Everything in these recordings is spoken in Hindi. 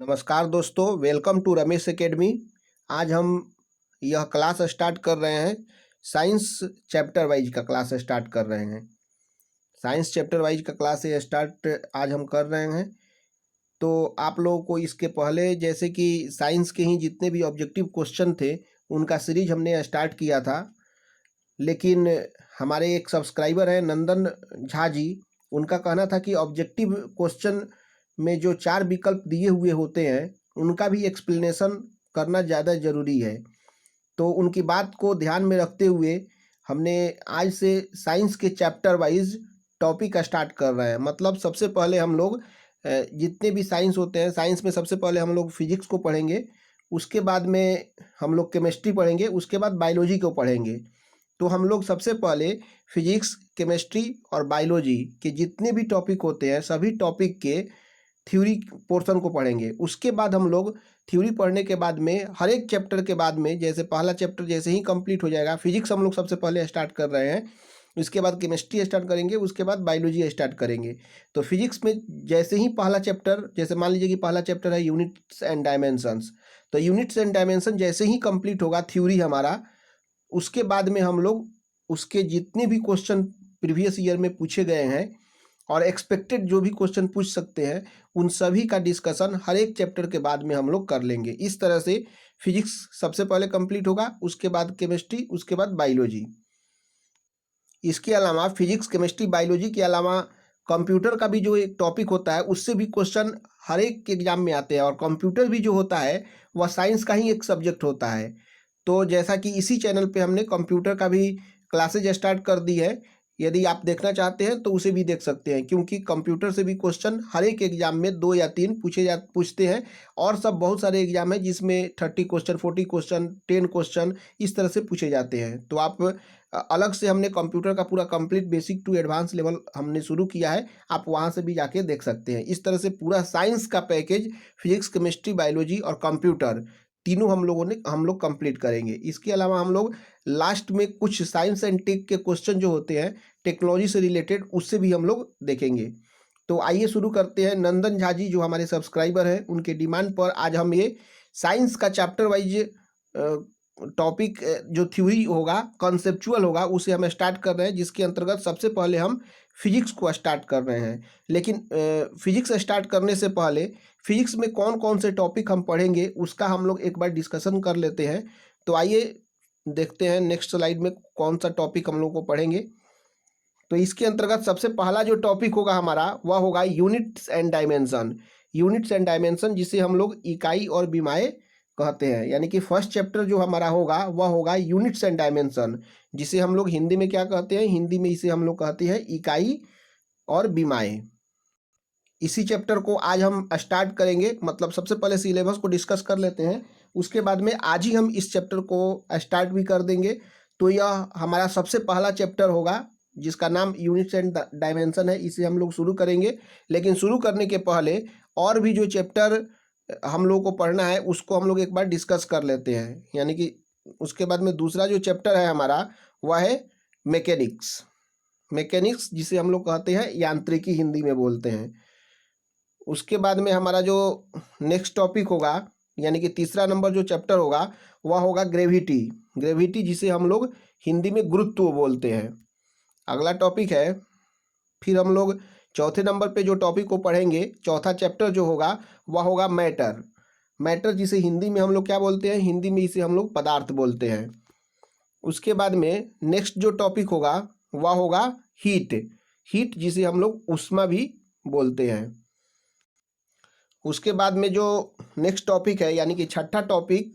नमस्कार दोस्तों, वेलकम टू रमेश एकेडमी। आज हम यह क्लास स्टार्ट कर रहे हैं। साइंस चैप्टर वाइज का क्लास स्टार्ट कर रहे हैं। साइंस चैप्टर वाइज का क्लास ये स्टार्ट आज हम कर रहे हैं। तो आप लोगों को इसके पहले जैसे कि साइंस के ही जितने भी ऑब्जेक्टिव क्वेश्चन थे उनका सीरीज हमने स्टार्ट किया था, लेकिन हमारे एक सब्सक्राइबर हैं नंदन झा जी, उनका कहना था कि ऑब्जेक्टिव क्वेश्चन में जो 4 विकल्प दिए हुए होते हैं उनका भी एक्सप्लेनेशन करना ज़्यादा ज़रूरी है। तो उनकी बात को ध्यान में रखते हुए हमने आज से साइंस के चैप्टर वाइज टॉपिक स्टार्ट कर रहे हैं। मतलब सबसे पहले हम लोग जितने भी साइंस होते हैं, साइंस में सबसे पहले हम लोग फिजिक्स को पढ़ेंगे, उसके बाद में हम लोग केमिस्ट्री पढ़ेंगे, उसके बाद बायोलॉजी को पढ़ेंगे। तो हम लोग सबसे पहले फिजिक्स, केमिस्ट्री और बायोलॉजी के जितने भी टॉपिक होते हैं सभी टॉपिक के थ्योरी पोर्शन को पढ़ेंगे। उसके बाद हम लोग थ्योरी पढ़ने के बाद में हर एक चैप्टर के बाद में, जैसे पहला चैप्टर जैसे ही कंप्लीट हो जाएगा, फिजिक्स हम लोग सबसे पहले स्टार्ट कर रहे हैं, उसके बाद केमिस्ट्री स्टार्ट करेंगे, उसके बाद बायोलॉजी स्टार्ट करेंगे। तो फिजिक्स में जैसे ही पहला चैप्टर, जैसे मान लीजिए कि पहला चैप्टर है यूनिट्स एंड डायमेंशंस, तो यूनिट्स एंड डायमेंशन जैसे ही कंप्लीट होगा थ्योरी हमारा, उसके बाद में हम लोग उसके जितने भी क्वेश्चन प्रीवियस ईयर में पूछे गए हैं और एक्सपेक्टेड जो भी क्वेश्चन पूछ सकते हैं उन सभी का डिस्कशन हर एक चैप्टर के बाद में हम लोग कर लेंगे। इस तरह से फिजिक्स सबसे पहले कंप्लीट होगा, उसके बाद केमिस्ट्री, उसके बाद बायोलॉजी। इसके अलावा फिजिक्स, केमिस्ट्री, बायोलॉजी के अलावा कंप्यूटर का भी जो एक टॉपिक होता है उससे भी क्वेश्चन हर एक के एग्जाम में आते हैं, और कंप्यूटर भी जो होता है वह साइंस का ही एक सब्जेक्ट होता है। तो जैसा कि इसी चैनल पे हमने कंप्यूटर का भी क्लासेज स्टार्ट कर दी है, यदि आप देखना चाहते हैं तो उसे भी देख सकते हैं, क्योंकि कंप्यूटर से भी क्वेश्चन हर एक एग्जाम में 2 या 3 पूछते हैं। और सब बहुत सारे एग्जाम है जिसमें 30 क्वेश्चन, 40 क्वेश्चन, 10 क्वेश्चन इस तरह से पूछे जाते हैं। तो आप अलग से हमने कंप्यूटर का पूरा complete basic to advance level हमने शुरू किया है, आप वहाँ से भी जाके देख सकते हैं। इस तरह से पूरा साइंस का पैकेज फिजिक्स, केमिस्ट्री, बायोलॉजी और कंप्यूटर तीनों हम लोग कंप्लीट करेंगे। इसके अलावा हम लोग लास्ट में कुछ साइंस एंड टेक के क्वेश्चन जो होते हैं टेक्नोलॉजी से रिलेटेड, उससे भी हम लोग देखेंगे। तो आइए शुरू करते हैं। नंदन झा जी जो हमारे सब्सक्राइबर हैं, उनके डिमांड पर आज हम ये साइंस का चैप्टर वाइज टॉपिक जो थ्योरी होगा, कॉन्सेप्चुअल होगा, उसे हम स्टार्ट कर रहे हैं, जिसके अंतर्गत सबसे पहले हम फिजिक्स को स्टार्ट कर रहे हैं। लेकिन फिजिक्स स्टार्ट करने से पहले फिजिक्स में कौन कौन से टॉपिक हम पढ़ेंगे उसका हम लोग एक बार डिस्कशन कर लेते हैं। तो आइए देखते हैं नेक्स्ट स्लाइड में कौन सा टॉपिक हम लोग को पढ़ेंगे। तो इसके अंतर्गत सबसे पहला जो टॉपिक होगा हमारा वह होगा units and dimension. Units and dimension जिसे हम लोग इकाई और विमाएं कहते हैं, यानी कि फर्स्ट चैप्टर जो हमारा होगा वह होगा यूनिट्स एंड डायमेंशन, जिसे हम लोग हिंदी में क्या कहते हैं, हिंदी में इसे हम लोग कहते हैं इकाई और विमाएं। इसी चैप्टर को आज हम स्टार्ट करेंगे। मतलब सबसे पहले सिलेबस को डिस्कस कर लेते हैं, उसके बाद में आज ही हम इस चैप्टर को स्टार्ट भी कर देंगे। तो यह हमारा सबसे पहला चैप्टर होगा जिसका नाम यूनिट्स एंड डायमेंशन है, इसे हम लोग शुरू करेंगे। लेकिन शुरू करने के पहले और भी जो चैप्टर हम लोग को पढ़ना है उसको हम लोग एक बार डिस्कस कर लेते हैं। यानी कि उसके बाद में दूसरा जो चैप्टर है हमारा वह है मैकेनिक्स। मैकेनिक्स जिसे हम लोग कहते हैं यांत्रिकी, हिंदी में बोलते हैं। उसके बाद में हमारा जो नेक्स्ट टॉपिक होगा, यानी कि तीसरा नंबर जो चैप्टर होगा वह होगा ग्रेविटी। ग्रेविटी जिसे हम लोग हिंदी में गुरुत्व बोलते हैं। अगला टॉपिक है, फिर हम लोग चौथे नंबर पे जो टॉपिक को पढ़ेंगे, चौथा चैप्टर जो होगा वह होगा मैटर। मैटर जिसे हिंदी में हम लोग क्या बोलते हैं, हिंदी में इसे हम लोग पदार्थ बोलते हैं। उसके बाद में नेक्स्ट जो टॉपिक होगा वह होगा हीट। हीट जिसे हम लोग ऊष्मा भी बोलते हैं। उसके बाद में जो नेक्स्ट टॉपिक है, यानी कि छठा टॉपिक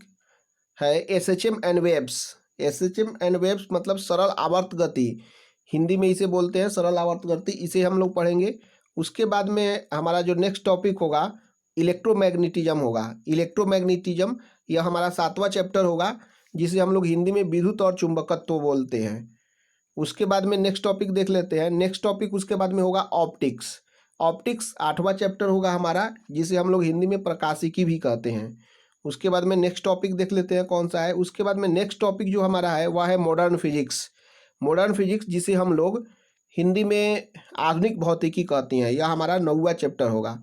है SHM and waves. SHM and waves मतलब सरल आवर्त गति, हिंदी में इसे बोलते हैं सरल आवर्त गति, इसे हम लोग पढ़ेंगे। उसके बाद में हमारा जो नेक्स्ट टॉपिक होगा इलेक्ट्रोमैग्नेटिज्म होगा। इलेक्ट्रोमैग्नेटिज्म यह हमारा 7वां चैप्टर होगा, जिसे हम लोग हिंदी में विद्युत और चुंबकत्व बोलते हैं। उसके बाद में नेक्स्ट टॉपिक देख लेते हैं। नेक्स्ट टॉपिक उसके बाद में होगा ऑप्टिक्स। ऑप्टिक्स 8वां चैप्टर होगा हमारा, जिसे हम लोग हिंदी में प्रकाशिकी भी कहते हैं। उसके बाद में नेक्स्ट टॉपिक देख लेते हैं कौन सा है। उसके बाद में नेक्स्ट टॉपिक जो हमारा है वह है मॉडर्न फिजिक्स। मॉडर्न फिजिक्स जिसे हम लोग हिंदी में आधुनिक भौतिकी कहते हैं, यह हमारा 9वां चैप्टर होगा।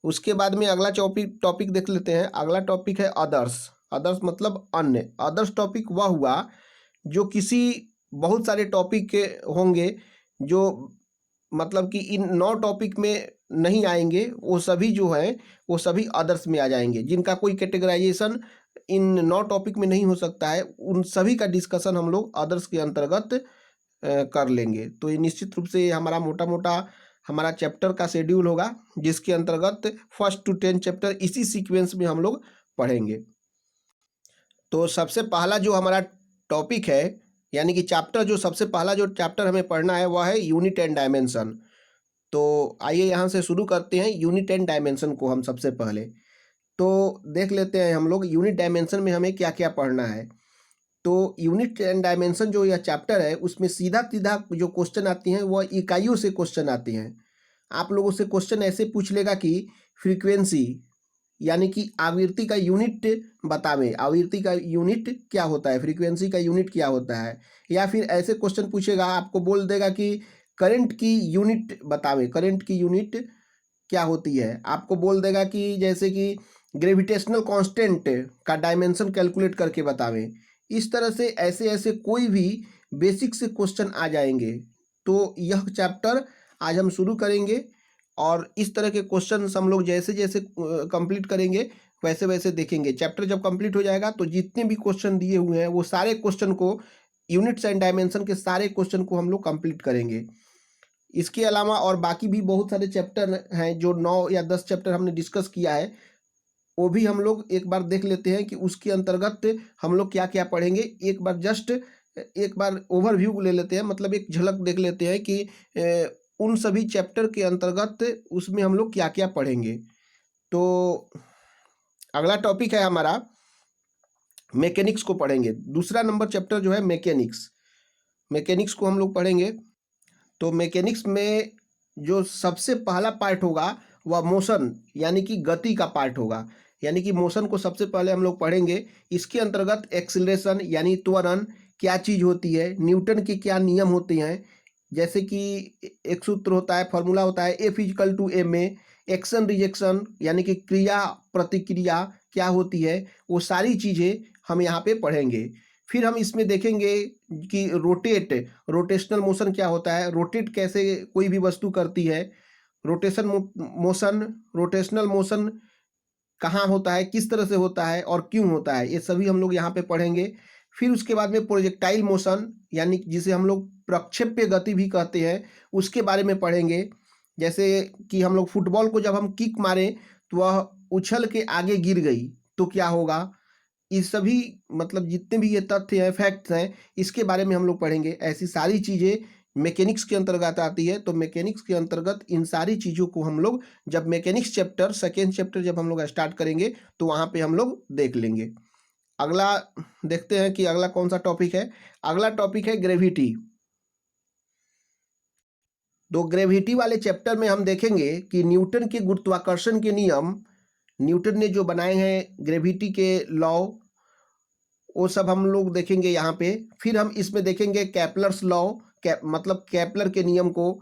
उसके बाद में अगला टॉपिक देख लेते हैं। अगला टॉपिक है अदर्स। अदर्स मतलब अन्य। अदर्स टॉपिक वह हुआ जो किसी बहुत सारे टॉपिक के होंगे जो मतलब कि इन 9 टॉपिक में नहीं आएंगे, वो सभी जो है वो सभी अदर्स में आ जाएंगे। जिनका कोई कैटेगराइजेशन इन 9 टॉपिक में नहीं हो सकता है, उन सभी का डिस्कशन हम लोग अदर्स के अंतर्गत कर लेंगे। तो ये निश्चित रूप से हमारा मोटा मोटा हमारा चैप्टर का शेड्यूल होगा, जिसके अंतर्गत 1 to 10 चैप्टर इसी सीक्वेंस में हम लोग पढ़ेंगे। तो सबसे पहला जो हमारा टॉपिक है, यानी कि चैप्टर, जो सबसे पहला जो चैप्टर हमें पढ़ना है वह है यूनिट एंड डायमेंशन। तो आइए यहाँ से शुरू करते हैं यूनिट एंड डायमेंशन को हम सबसे पहले। तो देख लेते हैं हम लोग यूनिट डायमेंशन में हमें क्या क्या पढ़ना है। तो यूनिट एंड डायमेंशन जो यह चैप्टर है उसमें सीधा सीधा जो क्वेश्चन आती हैं वह इकाइयों से क्वेश्चन आती हैं। आप लोगों से क्वेश्चन ऐसे पूछ लेगा कि फ्रीक्वेंसी यानी कि आवृत्ति का यूनिट बतावें, आवृत्ति का यूनिट क्या होता है, फ्रीक्वेंसी का यूनिट क्या होता है। या फिर ऐसे क्वेश्चन पूछेगा, आपको बोल देगा कि करंट की यूनिट बतावें, करंट की यूनिट क्या होती है। आपको बोल देगा कि जैसे कि ग्रेविटेशनल कांस्टेंट का डायमेंशन कैलकुलेट करके बतावें। इस तरह से ऐसे ऐसे कोई भी बेसिक से क्वेश्चन आ जाएंगे। तो यह चैप्टर आज हम शुरू करेंगे और इस तरह के क्वेश्चन हम लोग जैसे जैसे कंप्लीट करेंगे वैसे वैसे देखेंगे। चैप्टर जब कंप्लीट हो जाएगा तो जितने भी क्वेश्चन दिए हुए हैं वो सारे क्वेश्चन को, यूनिट्स एंड डायमेंशन के सारे क्वेश्चन को हम लोग कंप्लीट करेंगे। इसके अलावा और बाकी भी बहुत सारे चैप्टर हैं जो 9 या 10 चैप्टर हमने डिस्कस किया है, वो भी हम लोग एक बार देख लेते हैं कि उसके अंतर्गत हम लोग क्या क्या पढ़ेंगे। एक बार जस्ट एक बार ओवरव्यू ले लेते हैं, मतलब एक झलक देख लेते हैं कि उन सभी चैप्टर के अंतर्गत उसमें हम लोग क्या क्या पढ़ेंगे। तो अगला टॉपिक है हमारा मैकेनिक्स को पढ़ेंगे। दूसरा नंबर चैप्टर जो है मैकेनिक्स, मैकेनिक्स को हम लोग पढ़ेंगे। तो मैकेनिक्स में जो सबसे पहला पार्ट होगा वह मोशन यानी कि गति का पार्ट होगा। यानी कि मोशन को सबसे पहले हम लोग पढ़ेंगे। इसके अंतर्गत एक्सीलरेशन यानी त्वरण क्या चीज़ होती है, न्यूटन के क्या नियम होते हैं। जैसे कि एक सूत्र होता है, फॉर्मूला होता है F=ma। एक्शन रिजेक्शन यानी कि क्रिया प्रतिक्रिया क्या होती है, वो सारी चीज़ें हम यहाँ पे पढ़ेंगे। फिर हम इसमें देखेंगे कि रोटेशनल मोशन क्या होता है, रोटेट कैसे कोई भी वस्तु करती है, रोटेशनल मोशन कहाँ होता है, किस तरह से होता है और क्यों होता है, ये सभी हम लोग यहाँ पे पढ़ेंगे। फिर उसके बाद में प्रोजेक्टाइल मोशन यानी जिसे हम लोग प्रक्षेप्य गति भी कहते हैं, उसके बारे में पढ़ेंगे। जैसे कि हम लोग फुटबॉल को जब हम किक मारें तो वह उछल के आगे गिर गई तो क्या होगा। ये सभी मतलब जितने भी ये तथ्य हैं, फैक्ट्स हैं, इसके बारे में हम लोग पढ़ेंगे। ऐसी सारी चीज़ें मैकेनिक्स के अंतर्गत आती है। तो मैकेनिक्स के अंतर्गत इन सारी चीज़ों को हम लोग जब मैकेनिक्स चैप्टर सेकेंड चैप्टर जब हम लोग स्टार्ट करेंगे तो वहाँ पे हम लोग देख लेंगे। अगला देखते हैं कि अगला कौन सा टॉपिक है। अगला टॉपिक है ग्रेविटी। तो ग्रेविटी वाले चैप्टर में हम देखेंगे कि न्यूटन के गुरुत्वाकर्षण के नियम, न्यूटन ने जो बनाए हैं ग्रेविटी के लॉ, वो सब हम लोग देखेंगे यहाँ पे। फिर हम इसमें देखेंगे कैपलर्स लॉ, मतलब कैपलर के नियम को,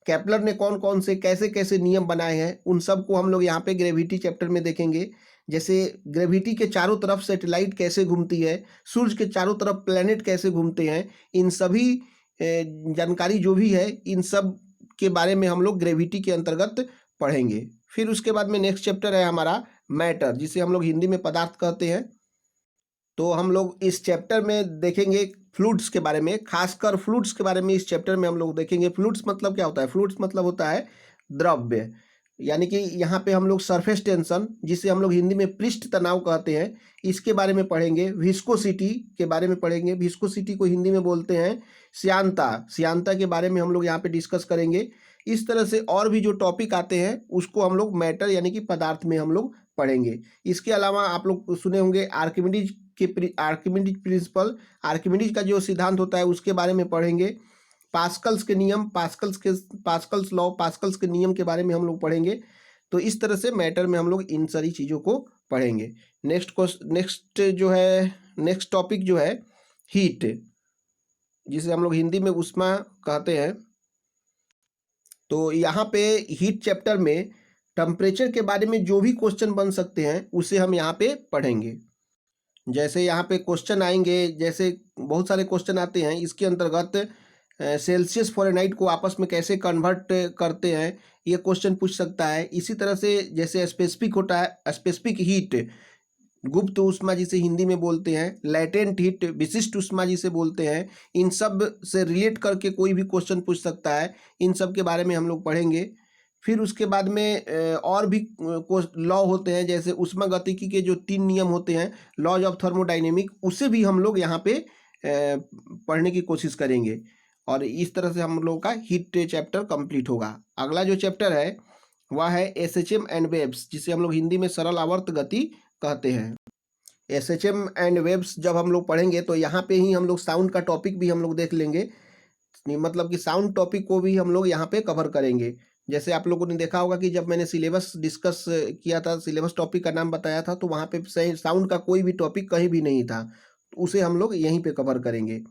कैपलर ने कौन कौन से कैसे कैसे नियम बनाए हैं, उन सब को हम लोग यहाँ पे ग्रेविटी चैप्टर में देखेंगे। जैसे ग्रेविटी के चारों तरफ सैटेलाइट कैसे घूमती है, सूर्य के चारों तरफ प्लैनेट कैसे घूमते हैं, इन सभी जानकारी जो भी है इन सब के बारे में हम लोग ग्रेविटी के अंतर्गत पढ़ेंगे। फिर उसके बाद में नेक्स्ट चैप्टर है हमारा मैटर, जिसे हम लोग हिंदी में पदार्थ कहते हैं। तो हम लोग इस चैप्टर में देखेंगे फ्लूइड्स के बारे में, खासकर फ्लूइड्स के बारे में इस चैप्टर में हम लोग देखेंगे। फ्लूइड्स मतलब क्या होता है, फ्लूइड्स मतलब होता है द्रव्य। यानी कि यहाँ पे हम लोग सरफेस टेंशन, जिसे हम लोग हिंदी में पृष्ठ तनाव कहते हैं, इसके बारे में पढ़ेंगे। विस्कोसिटी के बारे में पढ़ेंगे, विस्कोसिटी को हिंदी में बोलते हैं श्यानता, श्यानता के बारे में हम लोग यहाँ पे डिस्कस करेंगे। इस तरह से और भी जो टॉपिक आते हैं उसको हम लोग मैटर यानी कि पदार्थ में हम लोग पढ़ेंगे। इसके अलावा आप लोग सुने होंगे आर्किमिडीज प्रिंसिपल, आर्किमिडीज का जो सिद्धांत होता है उसके बारे में पढ़ेंगे। पास्कल्स के नियम, पास्कल्स लॉ, पास्कल्स के नियम के बारे में हम लोग पढ़ेंगे। तो इस तरह से मैटर में हम लोग इन सारी चीज़ों को पढ़ेंगे। नेक्स्ट टॉपिक जो है हीट, जिसे हम लोग हिंदी में ऊष्मा कहते हैं। तो यहाँ पे हीट चैप्टर में टेम्परेचर के बारे में जो भी क्वेश्चन बन सकते हैं उसे हम यहाँ पे पढ़ेंगे। जैसे यहाँ पे क्वेश्चन आएंगे, जैसे बहुत सारे क्वेश्चन आते हैं, इसके अंतर्गत सेल्सियस फ़ारेनहाइट को आपस में कैसे कन्वर्ट करते हैं, ये क्वेश्चन पूछ सकता है। इसी तरह से जैसे स्पेसिफिक होता है, स्पेसिफिक हीट गुप्त ऊष्मा जिसे हिंदी में बोलते हैं, लैटेंट हीट विशिष्ट ऊष्मा जिसे बोलते हैं, इन सब से रिलेट करके कोई भी क्वेश्चन पूछ सकता है। इन सब के बारे में हम लोग पढ़ेंगे। फिर उसके बाद में और भी लॉ होते हैं, जैसे ऊष्मागतिकी के जो 3 नियम होते हैं, लॉज ऑफ थर्मोडाइनेमिक, उसे भी हम लोग यहाँ पे पढ़ने की कोशिश करेंगे। और इस तरह से हम लोग का हीट चैप्टर कंप्लीट होगा। अगला जो चैप्टर है वह है एसएचएम एंड वेव्स, जिसे हम लोग हिंदी में सरल आवर्त गति कहते हैं। एसएचएम एंड वेव्स जब हम लोग पढ़ेंगे तो यहाँ पे ही हम लोग साउंड का टॉपिक भी हम लोग देख लेंगे, मतलब कि साउंड टॉपिक को भी हम लोग यहाँ पे कवर करेंगे। जैसे आप लोगों ने देखा होगा कि जब मैंने सिलेबस डिस्कस किया था, सिलेबस टॉपिक का नाम बताया था, तो वहाँ पे साउंड का कोई भी टॉपिक कहीं भी नहीं था, तो उसे हम लोग यहीं पे कवर करेंगे।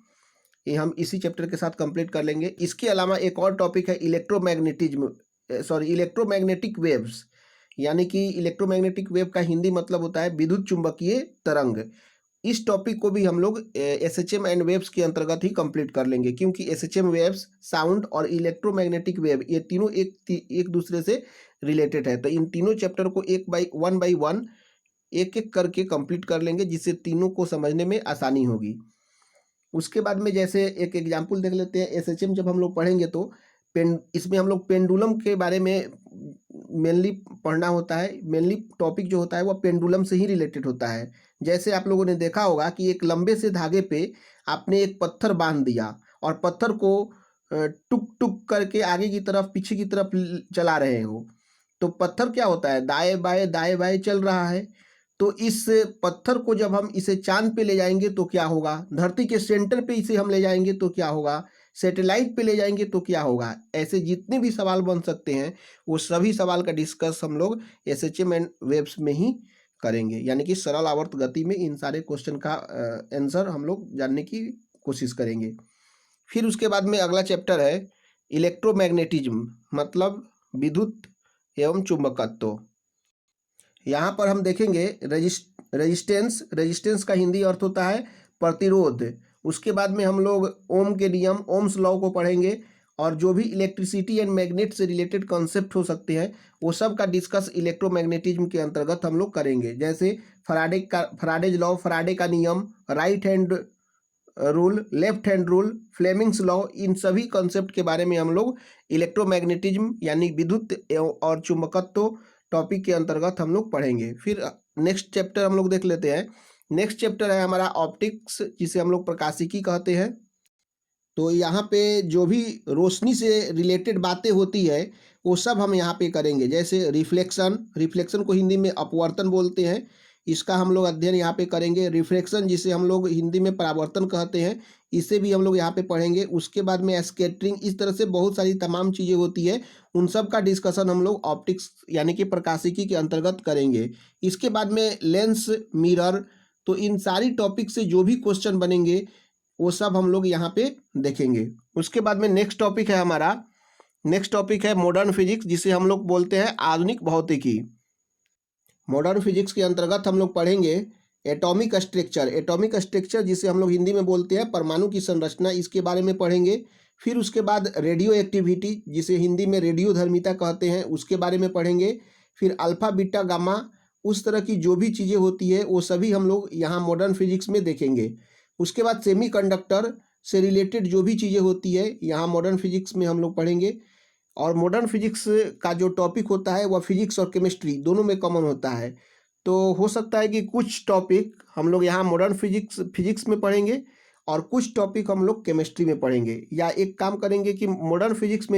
ये हम इसी चैप्टर के साथ कंप्लीट कर लेंगे। इसके अलावा एक और टॉपिक है इलेक्ट्रोमैग्नेटिक वेव्स, यानी कि इलेक्ट्रोमैग्नेटिक वेव का हिंदी मतलब होता है विद्युत चुंबकीय तरंग। इस टॉपिक को भी हम लोग एसएचएम एंड वेव्स के अंतर्गत ही कंप्लीट कर लेंगे, क्योंकि एसएचएम वेव्स, साउंड और इलेक्ट्रोमैग्नेटिक वेव ये तीनों एक दूसरे से रिलेटेड है। तो इन तीनों चैप्टर को वन बाई वन एक एक करके कंप्लीट कर लेंगे, जिससे तीनों को समझने में आसानी होगी। उसके बाद में जैसे एक एग्जाम्पल देख लेते हैं। एसएचएम जब हम लोग पढ़ेंगे तो इसमें हम लोग पेंडुलम के बारे में मेनली पढ़ना होता है। मेनली टॉपिक जो होता है वो पेंडुलम से ही रिलेटेड होता है। जैसे आप लोगों ने देखा होगा कि एक लंबे से धागे पे आपने एक पत्थर बांध दिया और पत्थर को टुक टुक करके आगे की तरफ पीछे की तरफ चला रहे हो, तो पत्थर क्या होता है, दाएं बाएं चल रहा है। तो इस पत्थर को जब हम इसे चांद पे ले जाएंगे तो क्या होगा, धरती के सेंटर पे इसे हम ले जाएंगे तो क्या होगा, सैटेलाइट पे ले जाएंगे तो क्या होगा। ऐसे जितने भी सवाल बन सकते हैं वो सभी सवाल का डिस्कस हम लोग एसएचएम एंड वेव्स में ही करेंगे, यानी कि सरल आवर्त गति में इन सारे क्वेश्चन का आंसर हम लोग जानने की कोशिश करेंगे। फिर उसके बाद में अगला चैप्टर है इलेक्ट्रोमैग्नेटिज्म, मतलब विद्युत एवं चुंबकत्व। यहाँ पर हम देखेंगे रेजिस्टेंस का हिंदी अर्थ होता है प्रतिरोध। उसके बाद में हम लोग ओम के नियम, ओम्स लॉ को पढ़ेंगे, और जो भी इलेक्ट्रिसिटी एंड मैग्नेट से रिलेटेड कॉन्सेप्ट हो सकते हैं वो सब का डिस्कस इलेक्ट्रोमैग्नेटिज्म के अंतर्गत हम लोग करेंगे। जैसे फराडेज लॉ, फराडे का नियम, right hand rule, left hand rule, Fleming's law, इन सभी कॉन्सेप्ट के बारे में हम लोग इलेक्ट्रोमैग्नेटिज्म यानी विद्युत और चुंबकत्व टॉपिक के अंतर्गत हम लोग पढ़ेंगे। फिर नेक्स्ट चैप्टर हम लोग देख लेते हैं। नेक्स्ट चैप्टर है हमारा ऑप्टिक्स, जिसे हम लोग प्रकाशिकी कहते हैं। तो यहाँ पे जो भी रोशनी से रिलेटेड बातें होती है वो सब हम यहाँ पे करेंगे। जैसे रिफ्लेक्शन को हिंदी में अपवर्तन बोलते हैं, इसका हम लोग अध्ययन यहाँ पे करेंगे। रिफ्रैक्शन जिसे हम लोग हिंदी में परावर्तन कहते हैं, इसे भी हम लोग यहाँ पे पढ़ेंगे। उसके बाद में स्कैटरिंग, इस तरह से बहुत सारी तमाम चीज़ें होती है, उन सब का डिस्कशन हम लोग ऑप्टिक्स यानी कि प्रकाशिकी के अंतर्गत करेंगे। इसके बाद में लेंस, मिरर, तो इन सारी टॉपिक से जो भी क्वेश्चन बनेंगे वो सब हम लोग यहाँ पे देखेंगे। उसके बाद में नेक्स्ट टॉपिक है मॉडर्न फिजिक्स, जिसे हम लोग बोलते हैं आधुनिक भौतिकी। मॉडर्न फिजिक्स के अंतर्गत हम लोग पढ़ेंगे एटॉमिक स्ट्रक्चर जिसे हम लोग हिंदी में बोलते हैं परमाणु की संरचना, इसके बारे में पढ़ेंगे। फिर उसके बाद रेडियो एक्टिविटी, जिसे हिंदी में रेडियोधर्मिता कहते हैं, उसके बारे में पढ़ेंगे। फिर अल्फा बीटा गामा, उस तरह की जो भी चीज़ें होती है वो सभी हम लोग यहाँ मॉडर्न फिजिक्स में देखेंगे। उसके बाद सेमीकंडक्टर से रिलेटेड जो भी चीज़ें होती है यहाँ मॉडर्न फिजिक्स में हम लोग पढ़ेंगे। और मॉडर्न फिजिक्स का जो टॉपिक होता है वह फिजिक्स और केमिस्ट्री दोनों में कॉमन होता है। तो हो सकता है कि कुछ टॉपिक हम लोग यहाँ मॉडर्न फिजिक्स में पढ़ेंगे और कुछ टॉपिक हम लोग केमिस्ट्री में पढ़ेंगे, या एक काम करेंगे कि मॉडर्न फिजिक्स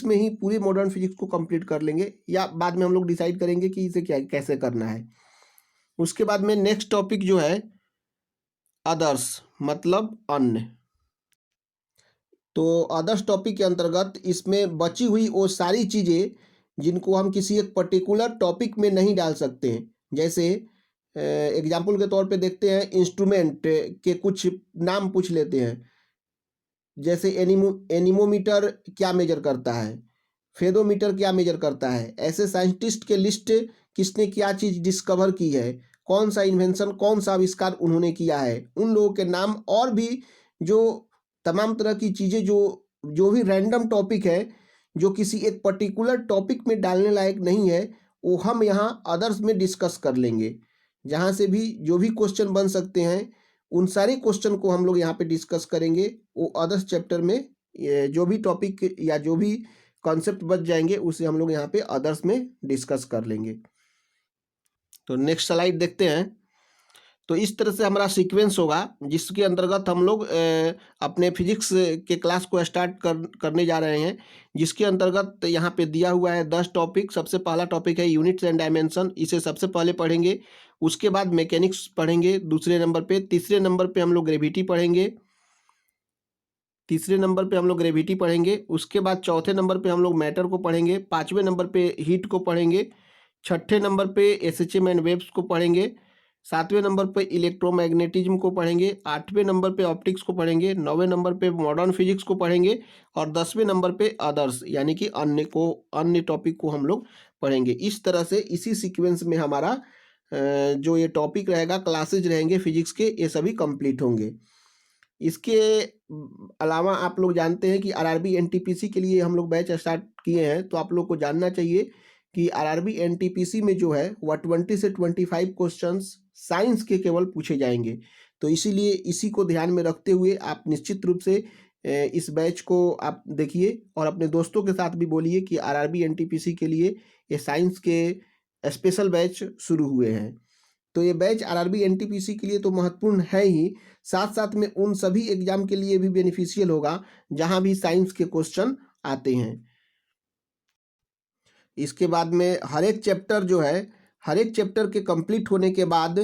में ही पूरी मॉडर्न फिजिक्स को कंप्लीट कर लेंगे, या बाद में हम लोग डिसाइड करेंगे कि इसे कैसे करना है। उसके बाद में नेक्स्ट टॉपिक जो है अदर्स, मतलब अन्य। तो अदर्स टॉपिक के अंतर्गत इसमें बची हुई वो सारी चीज़ें जिनको हम किसी एक पर्टिकुलर टॉपिक में नहीं डाल सकते हैं। जैसे एग्जाम्पल के तौर पे देखते हैं, इंस्ट्रूमेंट के कुछ नाम पूछ लेते हैं। जैसे एनीमोमीटर क्या मेजर करता है, फेदोमीटर क्या मेजर करता है, ऐसे साइंटिस्ट के लिस्ट किसने क्या चीज़ डिस्कवर की है, कौन सा इन्वेंशन, कौन सा आविष्कार उन्होंने किया है, उन लोगों के नाम, और भी जो तमाम तरह की चीज़ें जो जो भी रैंडम टॉपिक है जो किसी एक पर्टिकुलर टॉपिक में डालने लायक नहीं है, वो हम यहाँ अदर्स में डिस्कस कर लेंगे। जहाँ से भी जो भी क्वेश्चन बन सकते हैं उन सारे क्वेश्चन को हम लोग यहाँ पे डिस्कस करेंगे। वो अदर्स चैप्टर में जो भी टॉपिक या जो भी कॉन्सेप्ट बच जाएंगे उसे हम लोग यहाँ पे अदर्स में डिस्कस कर लेंगे। तो नेक्स्ट स्लाइड देखते हैं। तो इस तरह से हमारा सीक्वेंस होगा जिसके अंतर्गत हम लोग अपने फिजिक्स के क्लास को स्टार्ट करने जा रहे हैं, जिसके अंतर्गत यहाँ पे दिया हुआ है 10 टॉपिक। सबसे पहला टॉपिक है यूनिट्स एंड डायमेंशन, इसे सबसे पहले पढ़ेंगे। उसके बाद मैकेनिक्स पढ़ेंगे दूसरे नंबर पे। तीसरे नंबर पे हम लोग ग्रेविटी पढ़ेंगे। उसके बाद चौथे नंबर पे हम लोग मैटर को पढ़ेंगे। पाँचवें नंबर पे हीट को पढ़ेंगे। छठे नंबर पे एसएचएम एंड वेव्स को पढ़ेंगे। सातवें नंबर पे इलेक्ट्रोमैग्नेटिज्म को पढ़ेंगे। आठवें नंबर पे ऑप्टिक्स को पढ़ेंगे। नौवें नंबर पे मॉडर्न फिजिक्स को पढ़ेंगे। और 10वें नंबर पे अदर्स यानी कि अन्य टॉपिक को हम लोग पढ़ेंगे। इस तरह से इसी सीक्वेंस में हमारा जो ये टॉपिक रहेगा, क्लासेज रहेंगे फिजिक्स के, ये सभी कंप्लीट होंगे। इसके अलावा आप लोग जानते हैं कि आरआरबी एनटीपीसी के लिए हम लोग बैच स्टार्ट किए हैं। तो आप लोग को जानना चाहिए कि आरआरबी एनटीपीसी में जो है वह 20 से 25 क्वेश्चंस साइंस के केवल पूछे जाएंगे। तो इसीलिए इसी को ध्यान में रखते हुए आप निश्चित रूप से इस बैच को आप देखिए और अपने दोस्तों के साथ भी बोलिए कि आरआरबी एनटीपीसी के लिए ये साइंस के स्पेशल बैच शुरू हुए हैं। तो ये बैच आरआरबी एनटीपीसी के लिए तो महत्वपूर्ण है ही, साथ साथ में उन सभी एग्जाम के लिए भी बेनिफिशियल होगा जहां भी साइंस के क्वेश्चन आते हैं। इसके बाद में हर एक चैप्टर के कंप्लीट होने के बाद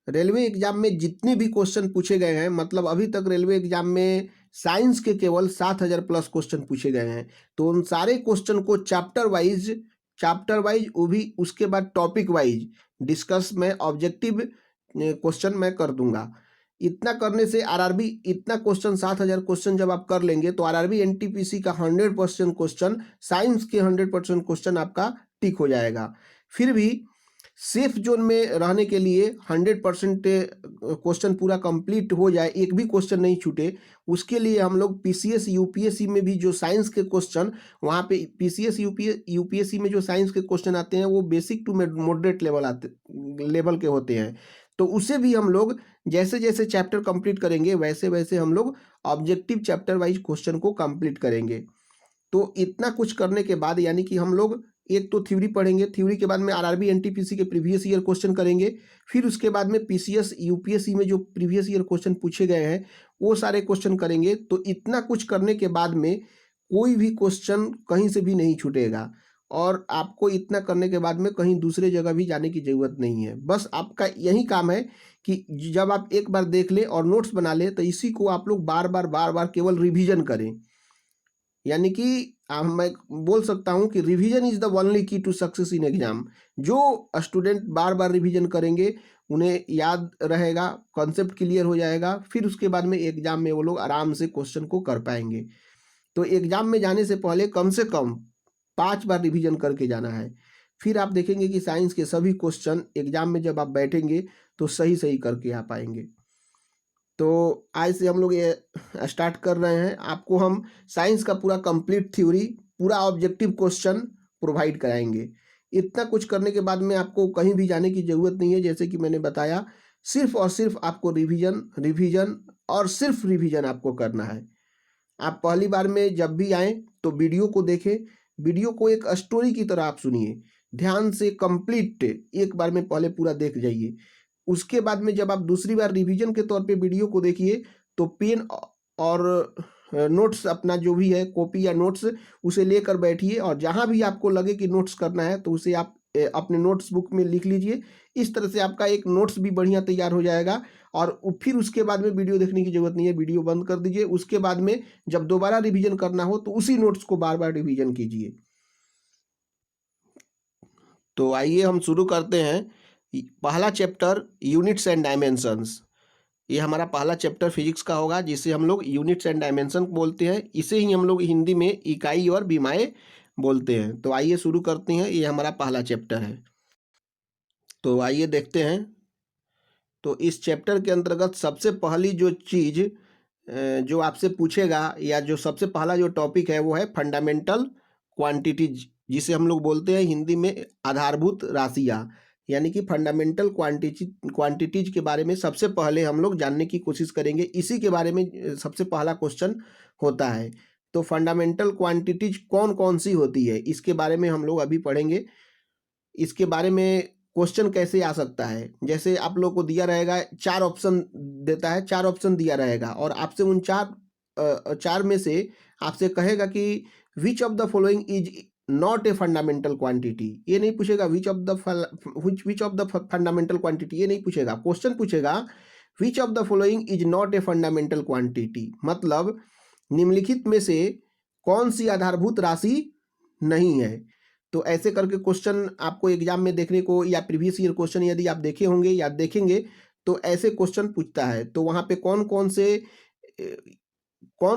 रेलवे एग्जाम में जितने भी क्वेश्चन पूछे गए हैं, मतलब अभी तक रेलवे एग्जाम में साइंस के केवल 7000 प्लस क्वेश्चन पूछे गए हैं। तो उन सारे क्वेश्चन को चैप्टर वाइज वो भी उसके बाद टॉपिक वाइज डिस्कस में ऑब्जेक्टिव क्वेश्चन मैं कर दूंगा। इतना करने से आरआरबी इतना क्वेश्चन 7000 क्वेश्चन जब आप कर लेंगे तो आरआरबी एनटीपीसी का 100% क्वेश्चन, साइंस के 100% क्वेश्चन आपका टिक हो जाएगा। फिर भी सेफ जोन में रहने के लिए 100% क्वेश्चन पूरा कंप्लीट हो जाए, एक भी क्वेश्चन नहीं छूटे, उसके लिए हम लोग पीसीएस यूपीएससी में भी जो साइंस के क्वेश्चन, वहाँ पे पीसीएस यूपीएससी में जो साइंस के क्वेश्चन आते हैं वो बेसिक टू मॉडरेट लेवल के होते हैं। तो उसे भी हम लोग जैसे जैसे चैप्टर कंप्लीट करेंगे वैसे वैसे हम लोग ऑब्जेक्टिव चैप्टर वाइज क्वेश्चन को कंप्लीट करेंगे। तो इतना कुछ करने के बाद यानी कि हम लोग एक तो थ्योरी पढ़ेंगे, थ्योरी के बाद में आरआरबी एनटीपीसी के प्रीवियस ईयर क्वेश्चन करेंगे, फिर उसके बाद में पीसीएस यूपीएससी में जो प्रीवियस ईयर क्वेश्चन पूछे गए हैं वो सारे क्वेश्चन करेंगे। तो इतना कुछ करने के बाद में कोई भी क्वेश्चन कहीं से भी नहीं छूटेगा और आपको इतना करने के बाद में कहीं दूसरे जगह भी जाने की ज़रूरत नहीं है। बस आपका यही काम है कि जब आप एक बार देख लें और नोट्स बना लें तो इसी को आप लोग बार बार केवल रिवीजन करें। यानी कि मैं बोल सकता हूं कि रिवीजन इज द ओनली की टू सक्सेस इन एग्जाम। जो स्टूडेंट बार बार रिवीजन करेंगे उन्हें याद रहेगा, कॉन्सेप्ट क्लियर हो जाएगा, फिर उसके बाद में एग्जाम में वो लोग आराम से क्वेश्चन को कर पाएंगे। तो एग्जाम में जाने से पहले कम से कम 5 बार रिवीजन करके जाना है। फिर आप देखेंगे कि साइंस के सभी क्वेश्चन एग्जाम में जब आप बैठेंगे तो सही करके आ पाएंगे। तो आज से हम लोग ये स्टार्ट कर रहे हैं, आपको हम साइंस का पूरा कंप्लीट थ्योरी, पूरा ऑब्जेक्टिव क्वेश्चन प्रोवाइड कराएंगे। इतना कुछ करने के बाद में आपको कहीं भी जाने की ज़रूरत नहीं है। जैसे कि मैंने बताया, सिर्फ और सिर्फ आपको रिवीजन और सिर्फ रिवीजन आपको करना है। आप पहली बार में जब भी आएँ तो वीडियो को देखें, वीडियो को एक स्टोरी की तरह आप सुनिए, ध्यान से कंप्लीट एक बार में पहले पूरा देख जाइए। उसके बाद में जब आप दूसरी बार रिवीजन के तौर पे वीडियो को देखिए तो पेन और नोट्स अपना जो भी है कॉपी या नोट्स उसे लेकर बैठिए और जहां भी आपको लगे कि नोट्स करना है तो उसे आप अपने नोट्स बुक में लिख लीजिए। इस तरह से आपका एक नोट्स भी बढ़िया तैयार हो जाएगा और फिर उसके बाद में वीडियो देखने की जरूरत नहीं है, वीडियो बंद कर दीजिए। उसके बाद में जब दोबारा रिवीजन करना हो तो उसी नोट्स को बार बार रिवीजन कीजिए। तो आइए हम शुरू करते हैं। पहला चैप्टर यूनिट्स एंड डायमेंशंस, ये हमारा पहला चैप्टर फिजिक्स का होगा जिसे हम लोग यूनिट्स एंड डायमेंशन बोलते हैं। इसे ही हम लोग हिंदी में इकाई और विमाएं बोलते हैं। तो आइए शुरू करते हैं, ये हमारा पहला चैप्टर है। तो आइए देखते हैं। तो इस चैप्टर के अंतर्गत सबसे पहली जो चीज़ जो आपसे पूछेगा, या जो सबसे पहला जो टॉपिक है वो है फंडामेंटल क्वांटिटीज, जिसे हम लोग बोलते हैं हिंदी में आधारभूत राशियाँ। यानी कि फंडामेंटल क्वांटिटीज के बारे में सबसे पहले हम लोग जानने की कोशिश करेंगे। इसी के बारे में सबसे पहला क्वेश्चन होता है। तो फंडामेंटल क्वांटिटीज कौन कौन सी होती है, इसके बारे में हम लोग अभी पढ़ेंगे। इसके बारे में क्वेश्चन कैसे आ सकता है, जैसे आप लोग को दिया रहेगा, 4 ऑप्शन देता है, 4 ऑप्शन दिया रहेगा और आपसे उन चार में से आपसे कहेगा कि which of the following is not a fundamental quantity. ये नहीं पूछेगा which of the fundamental quantity, ये नहीं पूछेगा। क्वेश्चन पूछेगा which of the following is not a fundamental quantity, मतलब निम्नलिखित में से कौन सी आधारभूत राशि नहीं है। तो ऐसे करके क्वेश्चन आपको एग्जाम में देखने को, या प्रीवियस ईयर क्वेश्चन यदि आप देखे होंगे या देखेंगे तो ऐसे क्वेश्चन पूछता है। तो वहाँ पे कौन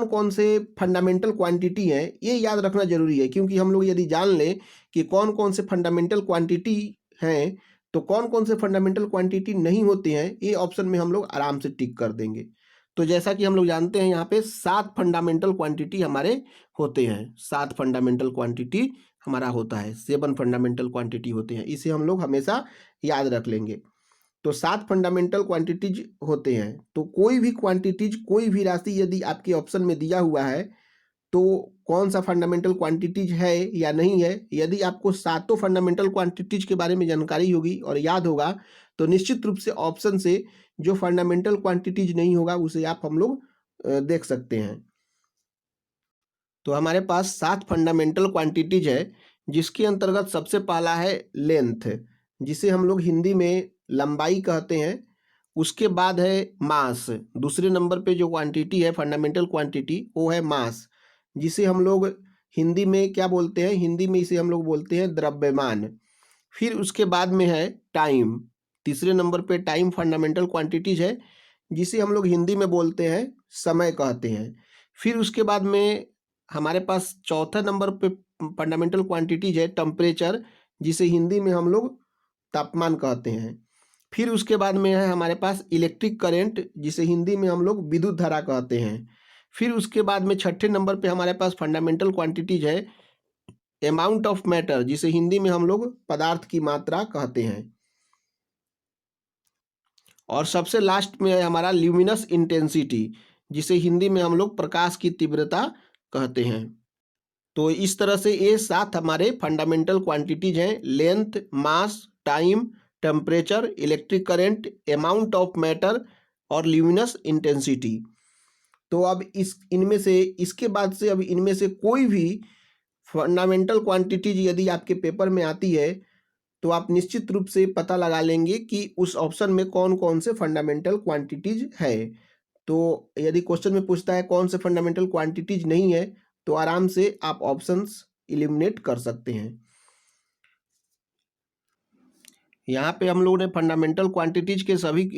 कौन से फंडामेंटल क्वांटिटी हैं ये याद रखना जरूरी है, क्योंकि हम लोग यदि जान लें कि कौन कौन से फंडामेंटल क्वांटिटी हैं तो कौन कौन से फंडामेंटल क्वांटिटी नहीं होते हैं, ये ऑप्शन में हम लोग आराम से टिक कर देंगे। तो जैसा कि हम लोग जानते हैं यहाँ पे 7 फंडामेंटल क्वांटिटी हमारे होते हैं। 7 फंडामेंटल क्वांटिटी हमारा होता है, 7 फंडामेंटल क्वांटिटी होते हैं। इसे हम लोग हमेशा याद रख लेंगे। तो 7 फंडामेंटल क्वांटिटीज होते हैं। तो कोई भी क्वांटिटीज, कोई भी राशि यदि आपके ऑप्शन में दिया हुआ है तो कौन सा फंडामेंटल क्वांटिटीज है या नहीं है, यदि आपको 7 फंडामेंटल क्वांटिटीज के बारे में जानकारी होगी और याद होगा तो निश्चित रूप से ऑप्शन से जो फंडामेंटल क्वांटिटीज नहीं होगा उसे हम लोग देख सकते हैं। तो हमारे पास 7 फंडामेंटल क्वांटिटीज है, जिसके अंतर्गत सबसे पहला है लेंथ, जिसे हम लोग हिंदी में लंबाई कहते हैं। उसके बाद है मास, दूसरे नंबर पे जो क्वांटिटी है फंडामेंटल क्वांटिटी वो है मास, जिसे हम लोग हिंदी में क्या बोलते हैं, हिंदी में इसे हम लोग बोलते हैं द्रव्यमान। फिर उसके बाद में है टाइम, तीसरे नंबर पे टाइम फंडामेंटल क्वांटिटीज है, जिसे हम लोग हिंदी में बोलते हैं समय कहते हैं। फिर उसके बाद में हमारे पास चौथा नंबर पे फंडामेंटल क्वांटिटीज है टेम्परेचर, जिसे हिंदी में हम लोग तापमान कहते हैं। फिर उसके बाद में है हमारे पास इलेक्ट्रिक करंट, जिसे हिंदी में हम लोग विद्युत धारा कहते हैं। फिर उसके बाद में छठे नंबर पे हमारे पास फंडामेंटल क्वांटिटीज है अमाउंट ऑफ मैटर, जिसे हिंदी में हम लोग पदार्थ की मात्रा कहते हैं। और सबसे लास्ट में है हमारा ल्यूमिनस इंटेंसिटी, जिसे हिंदी में हम लोग प्रकाश की तीव्रता कहते हैं। तो इस तरह से ये 7 हमारे फंडामेंटल क्वांटिटीज हैं, length, mass, time, temperature, electric current, amount of matter और ल्यूमिनस इंटेंसिटी। तो अब इनमें से, इसके बाद से अब इनमें से कोई भी फंडामेंटल क्वांटिटीज यदि आपके पेपर में आती है तो आप निश्चित रूप से पता लगा लेंगे कि उस ऑप्शन में कौन कौन से फंडामेंटल क्वांटिटीज है। तो यदि क्वेश्चन में पूछता है कौन से फंडामेंटल क्वांटिटीज नहीं है तो आराम से आप ऑप्शंस इलिमिनेट कर सकते हैं। यहाँ पे हम लोगों ने फंडामेंटल क्वांटिटीज के सभी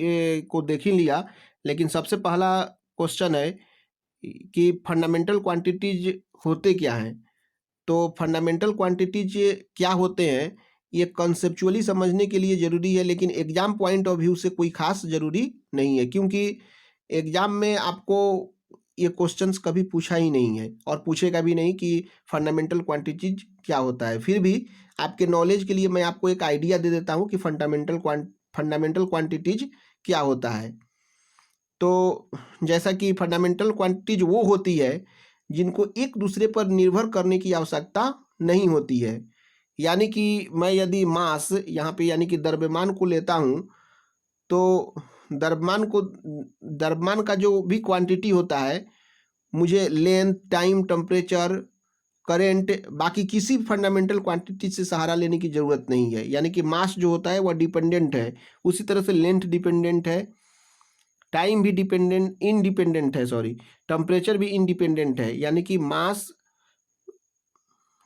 को देख ही लिया, लेकिन सबसे पहला क्वेश्चन है कि फंडामेंटल क्वांटिटीज होते क्या हैं। तो फंडामेंटल क्वांटिटीज क्या होते हैं ये कंसेप्चुअली समझने के लिए ज़रूरी है, लेकिन एग्जाम पॉइंट ऑफ व्यू से कोई खास ज़रूरी नहीं है, क्योंकि एग्जाम में आपको ये क्वेश्चंस कभी पूछा ही नहीं है और पूछेगा भी नहीं कि फंडामेंटल क्वांटिटीज क्या होता है। फिर भी आपके नॉलेज के लिए मैं आपको एक आइडिया दे देता हूँ कि फंडामेंटल क्वांटिटीज क्या होता है। तो जैसा कि फंडामेंटल क्वांटिटीज वो होती है जिनको एक दूसरे पर निर्भर करने की आवश्यकता नहीं होती है। यानी कि मैं यदि मास यहाँ पे यानी कि द्रव्यमान को लेता हूँ तो द्रव्यमान का जो भी क्वांटिटी होता है, मुझे लेंथ, टाइम, टेम्परेचर, करंट, बाकी किसी फंडामेंटल क्वांटिटी से सहारा लेने की ज़रूरत नहीं है। यानी कि मास जो होता है वह डिपेंडेंट है, उसी तरह से लेंथ डिपेंडेंट है, टाइम भी इंडिपेंडेंट है, टेम्परेचर भी इंडिपेंडेंट है। यानी कि मास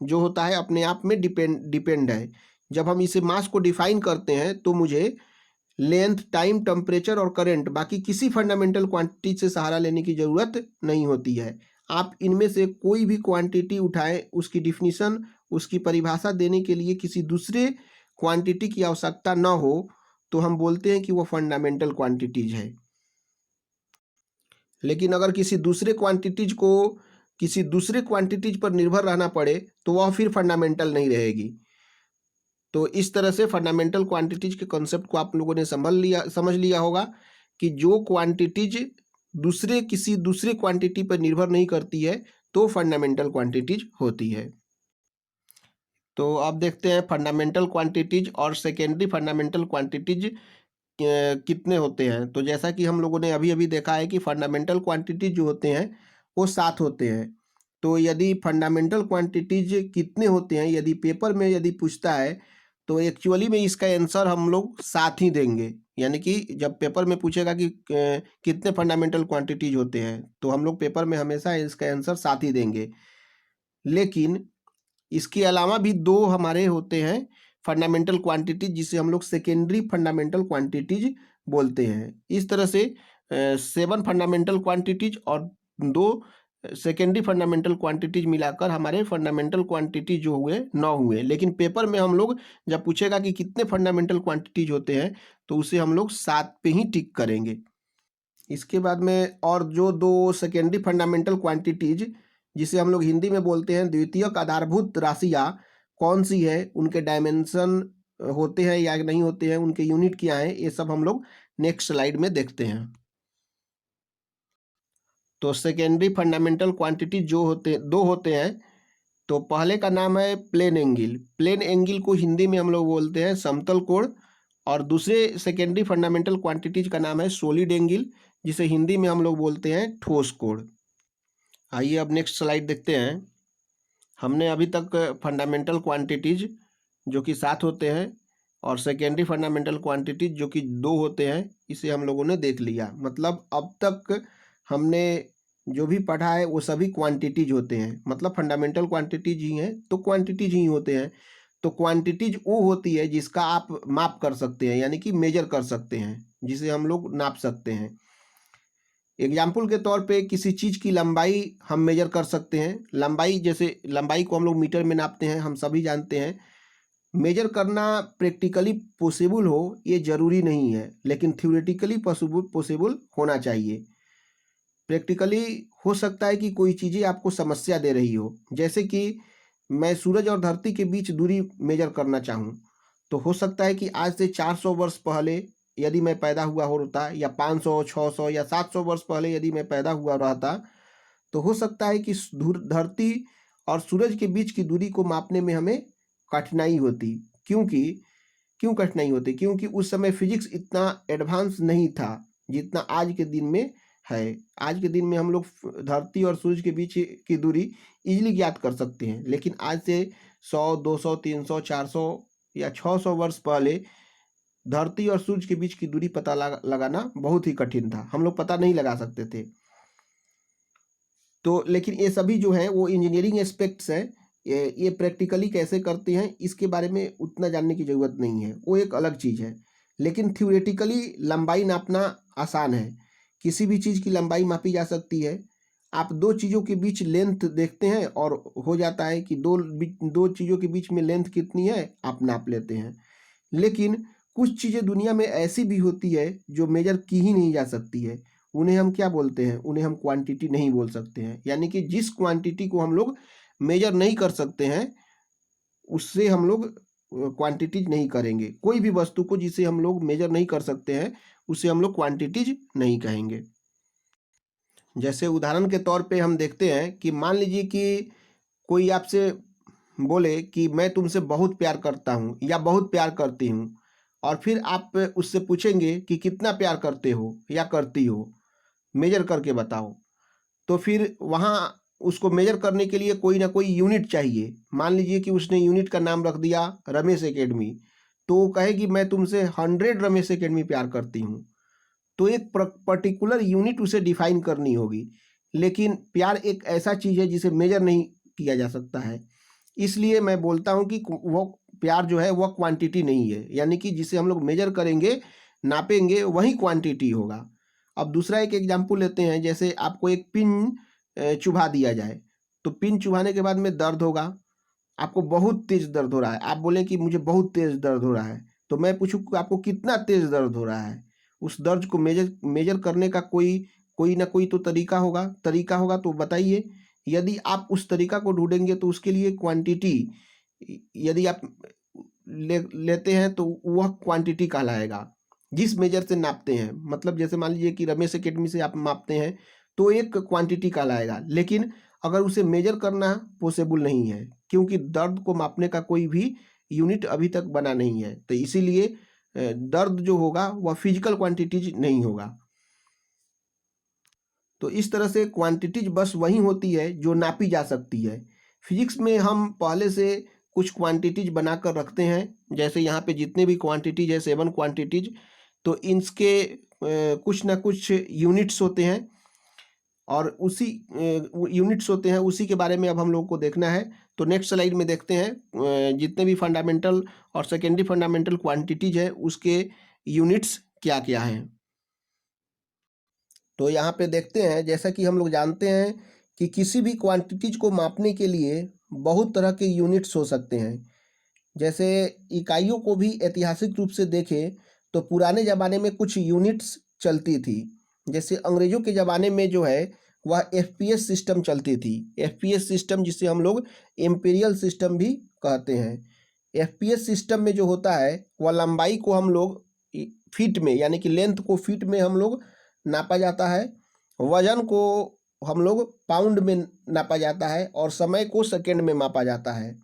जो होता है अपने आप में डिपेंड है। जब हम इसे मास को डिफाइन करते हैं तो मुझे लेंथ, टाइम, टेम्परेचर और करंट, बाकी किसी फंडामेंटल क्वांटिटी से सहारा लेने की ज़रूरत नहीं होती है। आप इनमें से कोई भी क्वांटिटी उठाएं, उसकी डिफिनीशन उसकी परिभाषा देने के लिए किसी दूसरे क्वांटिटी की आवश्यकता न हो तो हम बोलते हैं कि वो फंडामेंटल क्वांटिटीज है। लेकिन अगर किसी दूसरे क्वांटिटीज पर निर्भर रहना पड़े तो वह फिर फंडामेंटल नहीं रहेगी। तो इस तरह से फंडामेंटल क्वांटिटीज के कॉन्सेप्ट को आप लोगों ने समझ लिया होगा कि जो क्वांटिटीज किसी दूसरे क्वांटिटी पर निर्भर नहीं करती है तो फंडामेंटल क्वांटिटीज होती है। तो अब देखते हैं फंडामेंटल क्वांटिटीज और सेकेंडरी फंडामेंटल क्वांटिटीज कितने होते हैं। तो जैसा कि हम लोगों ने अभी अभी देखा है कि फंडामेंटल क्वांटिटीज जो होते हैं वो 7 होते हैं। तो यदि फंडामेंटल क्वांटिटीज कितने होते हैं, यदि पेपर में यदि पूछता है तो एक्चुअली में इसका आंसर हम लोग 7 ही देंगे। यानी कि जब पेपर में पूछेगा कि कितने फंडामेंटल क्वांटिटीज होते हैं तो हम लोग पेपर में हमेशा इसका आंसर 7 ही देंगे। लेकिन इसके अलावा भी 2 हमारे होते हैं फंडामेंटल क्वांटिटीज जिसे हम लोग सेकेंडरी फंडामेंटल क्वांटिटीज बोलते हैं। इस तरह से 7 फंडामेंटल क्वांटिटीज और 2 सेकेंडरी फंडामेंटल क्वांटिटीज मिलाकर हमारे फंडामेंटल क्वांटिटीज जो हुए 9 हुए। लेकिन पेपर में हम लोग जब पूछेगा कि कितने फंडामेंटल क्वांटिटीज होते हैं तो उसे हम लोग 7 पे ही टिक करेंगे। इसके बाद में और जो 2 सेकेंडरी फंडामेंटल क्वांटिटीज जिसे हम लोग हिंदी में बोलते हैं द्वितीयक आधारभूत राशियाँ कौन सी है, उनके डायमेंशन होते हैं या नहीं होते हैं, उनके यूनिट क्या हैं, ये सब हम लोग नेक्स्ट स्लाइड में देखते हैं। तो सेकेंडरी फंडामेंटल क्वांटिटी जो दो होते हैं। तो पहले का नाम है प्लेन एंगल। प्लेन एंगल को हिंदी में हम लोग बोलते हैं समतल कोण। और दूसरे सेकेंडरी फंडामेंटल क्वांटिटीज का नाम है सॉलिड एंगल, जिसे हिंदी में हम लोग बोलते हैं ठोस कोण। आइए अब नेक्स्ट स्लाइड देखते हैं। हमने अभी तक फंडामेंटल क्वांटिटीज जो कि 7 होते हैं और सेकेंडरी फंडामेंटल क्वांटिटीज जो कि 2 होते हैं, इसे हम लोगों ने देख लिया। मतलब अब तक हमने जो भी पढ़ा है वो सभी क्वांटिटीज होते हैं। मतलब फंडामेंटल क्वांटिटीज ही हैं तो क्वांटिटीज ही होते हैं। तो क्वांटिटीज वो होती है जिसका आप माप कर सकते हैं, यानी कि मेजर कर सकते हैं, जिसे हम लोग नाप सकते हैं। एग्जाम्पल के तौर पे किसी चीज़ की लंबाई हम मेजर कर सकते हैं। लंबाई, जैसे लंबाई को हम लोग मीटर में नापते हैं, हम सभी जानते हैं। मेजर करना प्रैक्टिकली पॉसिबल हो ये ज़रूरी नहीं है, लेकिन थ्योरेटिकली पॉसिबल होना चाहिए। प्रैक्टिकली हो सकता है कि कोई चीज़ें आपको समस्या दे रही हो, जैसे कि मैं सूरज और धरती के बीच दूरी मेजर करना चाहूँ, तो हो सकता है कि आज से 400 वर्ष पहले यदि मैं पैदा हुआ होता, या 500, 600 या 700 वर्ष पहले यदि मैं पैदा हुआ रहता, तो हो सकता है कि धरती और सूरज के बीच की दूरी को मापने में हमें कठिनाई होती। क्यों कठिनाई होती? क्योंकि उस समय फिजिक्स इतना एडवांस नहीं था जितना आज के दिन में है। आज के दिन में हम लोग धरती और सूरज के बीच की दूरी इजीली ज्ञात कर सकते हैं, लेकिन आज से 100, 200, 300, 400 या 600 वर्ष पहले धरती और सूरज के बीच की दूरी पता लगाना बहुत ही कठिन था। हम लोग पता नहीं लगा सकते थे। तो लेकिन ये सभी जो हैं वो इंजीनियरिंग एस्पेक्ट्स हैं। ये प्रैक्टिकली कैसे करते हैं इसके बारे में उतना जानने की ज़रूरत नहीं है, वो एक अलग चीज़ है। लेकिन थ्योरेटिकली लंबाई नापना आसान है। किसी भी चीज़ की लंबाई मापी जा सकती है। आप 2 चीज़ों के बीच लेंथ देखते हैं और हो जाता है कि दो चीज़ों के बीच में लेंथ कितनी है आप नाप लेते हैं। लेकिन कुछ चीज़ें दुनिया में ऐसी भी होती है जो मेजर की ही नहीं जा सकती है। उन्हें हम क्या बोलते हैं? उन्हें हम क्वांटिटी नहीं बोल सकते हैं। यानी कि जिस क्वांटिटी को हम लोग मेजर नहीं कर सकते हैं उससे हम लोग क्वांटिटीज नहीं करेंगे। कोई भी वस्तु को जिसे हम लोग मेजर नहीं कर सकते हैं उसे हम लोग क्वांटिटीज नहीं कहेंगे। जैसे उदाहरण के तौर पे हम देखते हैं कि मान लीजिए कि कोई आपसे बोले कि मैं तुमसे बहुत प्यार करता हूँ या बहुत प्यार करती हूँ, और फिर आप उससे पूछेंगे कि कितना प्यार करते हो या करती हो, मेजर करके बताओ। तो फिर वहाँ उसको मेजर करने के लिए कोई ना कोई यूनिट चाहिए। मान लीजिए कि उसने यूनिट का नाम रख दिया रमेश एकेडमी, तो वो कहे कि मैं तुमसे 100 रमेश एकेडमी प्यार करती हूँ। तो एक पर्टिकुलर यूनिट उसे डिफाइन करनी होगी। लेकिन प्यार एक ऐसा चीज़ है जिसे मेजर नहीं किया जा सकता है। इसलिए मैं बोलता हूँ कि वो प्यार जो है वह क्वांटिटी नहीं है, यानी कि जिसे हम लोग मेजर करेंगे, नापेंगे, वही क्वांटिटी होगा। अब दूसरा एक एग्जाम्पल लेते हैं। जैसे आपको एक पिन चुभा दिया जाए, तो पिन चुभाने के बाद में दर्द होगा। आपको बहुत तेज दर्द हो रहा है, आप बोलें कि मुझे बहुत तेज दर्द हो रहा है, तो मैं पूछूं कि आपको कितना तेज दर्द हो रहा है, उस दर्द को मेजर करने का कोई ना कोई तो तरीका होगा तो बताइए। यदि आप उस तरीका को ढूंढेंगे तो उसके लिए क्वांटिटी यदि आप लेते हैं तो वह क्वांटिटी कहलाएगा, जिस मेजर से नापते हैं। मतलब जैसे मान लीजिए कि रमेश एकेडमी से आप मापते हैं तो एक क्वांटिटी कहलाएगा, लेकिन अगर उसे मेजर करना पॉसिबल नहीं है, क्योंकि दर्द को मापने का कोई भी यूनिट अभी तक बना नहीं है। तो इसीलिए दर्द जो होगा वह फिजिकल क्वांटिटीज नहीं होगा। तो इस तरह से क्वांटिटीज बस वही होती है जो नापी जा सकती है। फिजिक्स में हम पहले से कुछ क्वांटिटीज बनाकर रखते हैं, जैसे यहाँ पे जितने भी क्वांटिटीज है 7 क्वांटिटीज, तो इनके कुछ ना कुछ यूनिट्स होते हैं, और उसी यूनिट्स होते हैं, उसी के बारे में अब हम लोग को देखना है। तो नेक्स्ट स्लाइड में देखते हैं जितने भी फंडामेंटल और सेकेंडरी फंडामेंटल क्वांटिटीज है उसके यूनिट्स क्या क्या हैं। तो यहाँ पे देखते हैं, जैसा कि हम लोग जानते हैं कि किसी भी क्वांटिटीज को मापने के लिए बहुत तरह के यूनिट्स हो सकते हैं। जैसे इकाइयों को भी ऐतिहासिक रूप से देखें तो पुराने ज़माने में कुछ यूनिट्स चलती थी। जैसे अंग्रेज़ों के ज़माने में जो है वह एफपीएस सिस्टम चलती थी। एफपीएस सिस्टम जिसे हम लोग इम्पीरियल सिस्टम भी कहते हैं। एफपीएस सिस्टम में जो होता है वह लंबाई को हम लोग फीट में, यानी कि लेंथ को फीट में हम लोग नापा जाता है, वजन को हम लोग पाउंड में नापा जाता है, और समय को सेकेंड में मापा जाता है।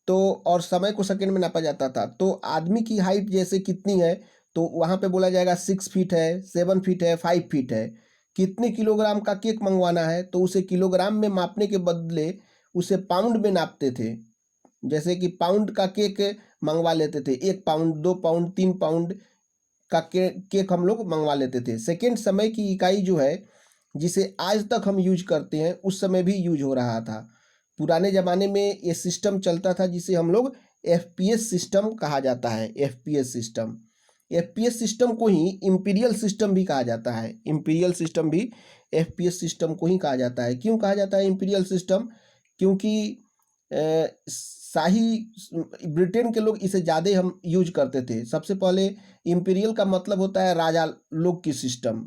तो और समय को सेकेंड में नापा जाता था। तो आदमी की हाइट जैसे कितनी है तो वहाँ पे बोला जाएगा 6 फीट है, 7 फीट है, 5 फीट है। कितने किलोग्राम का केक मंगवाना है तो उसे किलोग्राम में मापने के बदले उसे पाउंड में नापते थे। जैसे कि पाउंड का केक मंगवा लेते थे, 1 पाउंड, 2 पाउंड, 3 पाउंड का केक हम लोग मंगवा लेते थे। सेकेंड समय की इकाई जो है जिसे आज तक हम यूज करते हैं उस समय भी यूज हो रहा था। पुराने ज़माने में ये सिस्टम चलता था जिसे हम लोग एफपीएस सिस्टम कहा जाता है। एफपीएस सिस्टम को ही इम्पीरियल सिस्टम भी कहा जाता है। इम्पीरियल सिस्टम भी एफपीएस सिस्टम को ही कहा जाता है। क्यों कहा जाता है इम्पीरियल सिस्टम? क्योंकि शाही ब्रिटेन के लोग इसे ज़्यादा हम यूज करते थे। सबसे पहले इम्पीरियल का मतलब होता है राजा लोग की सिस्टम।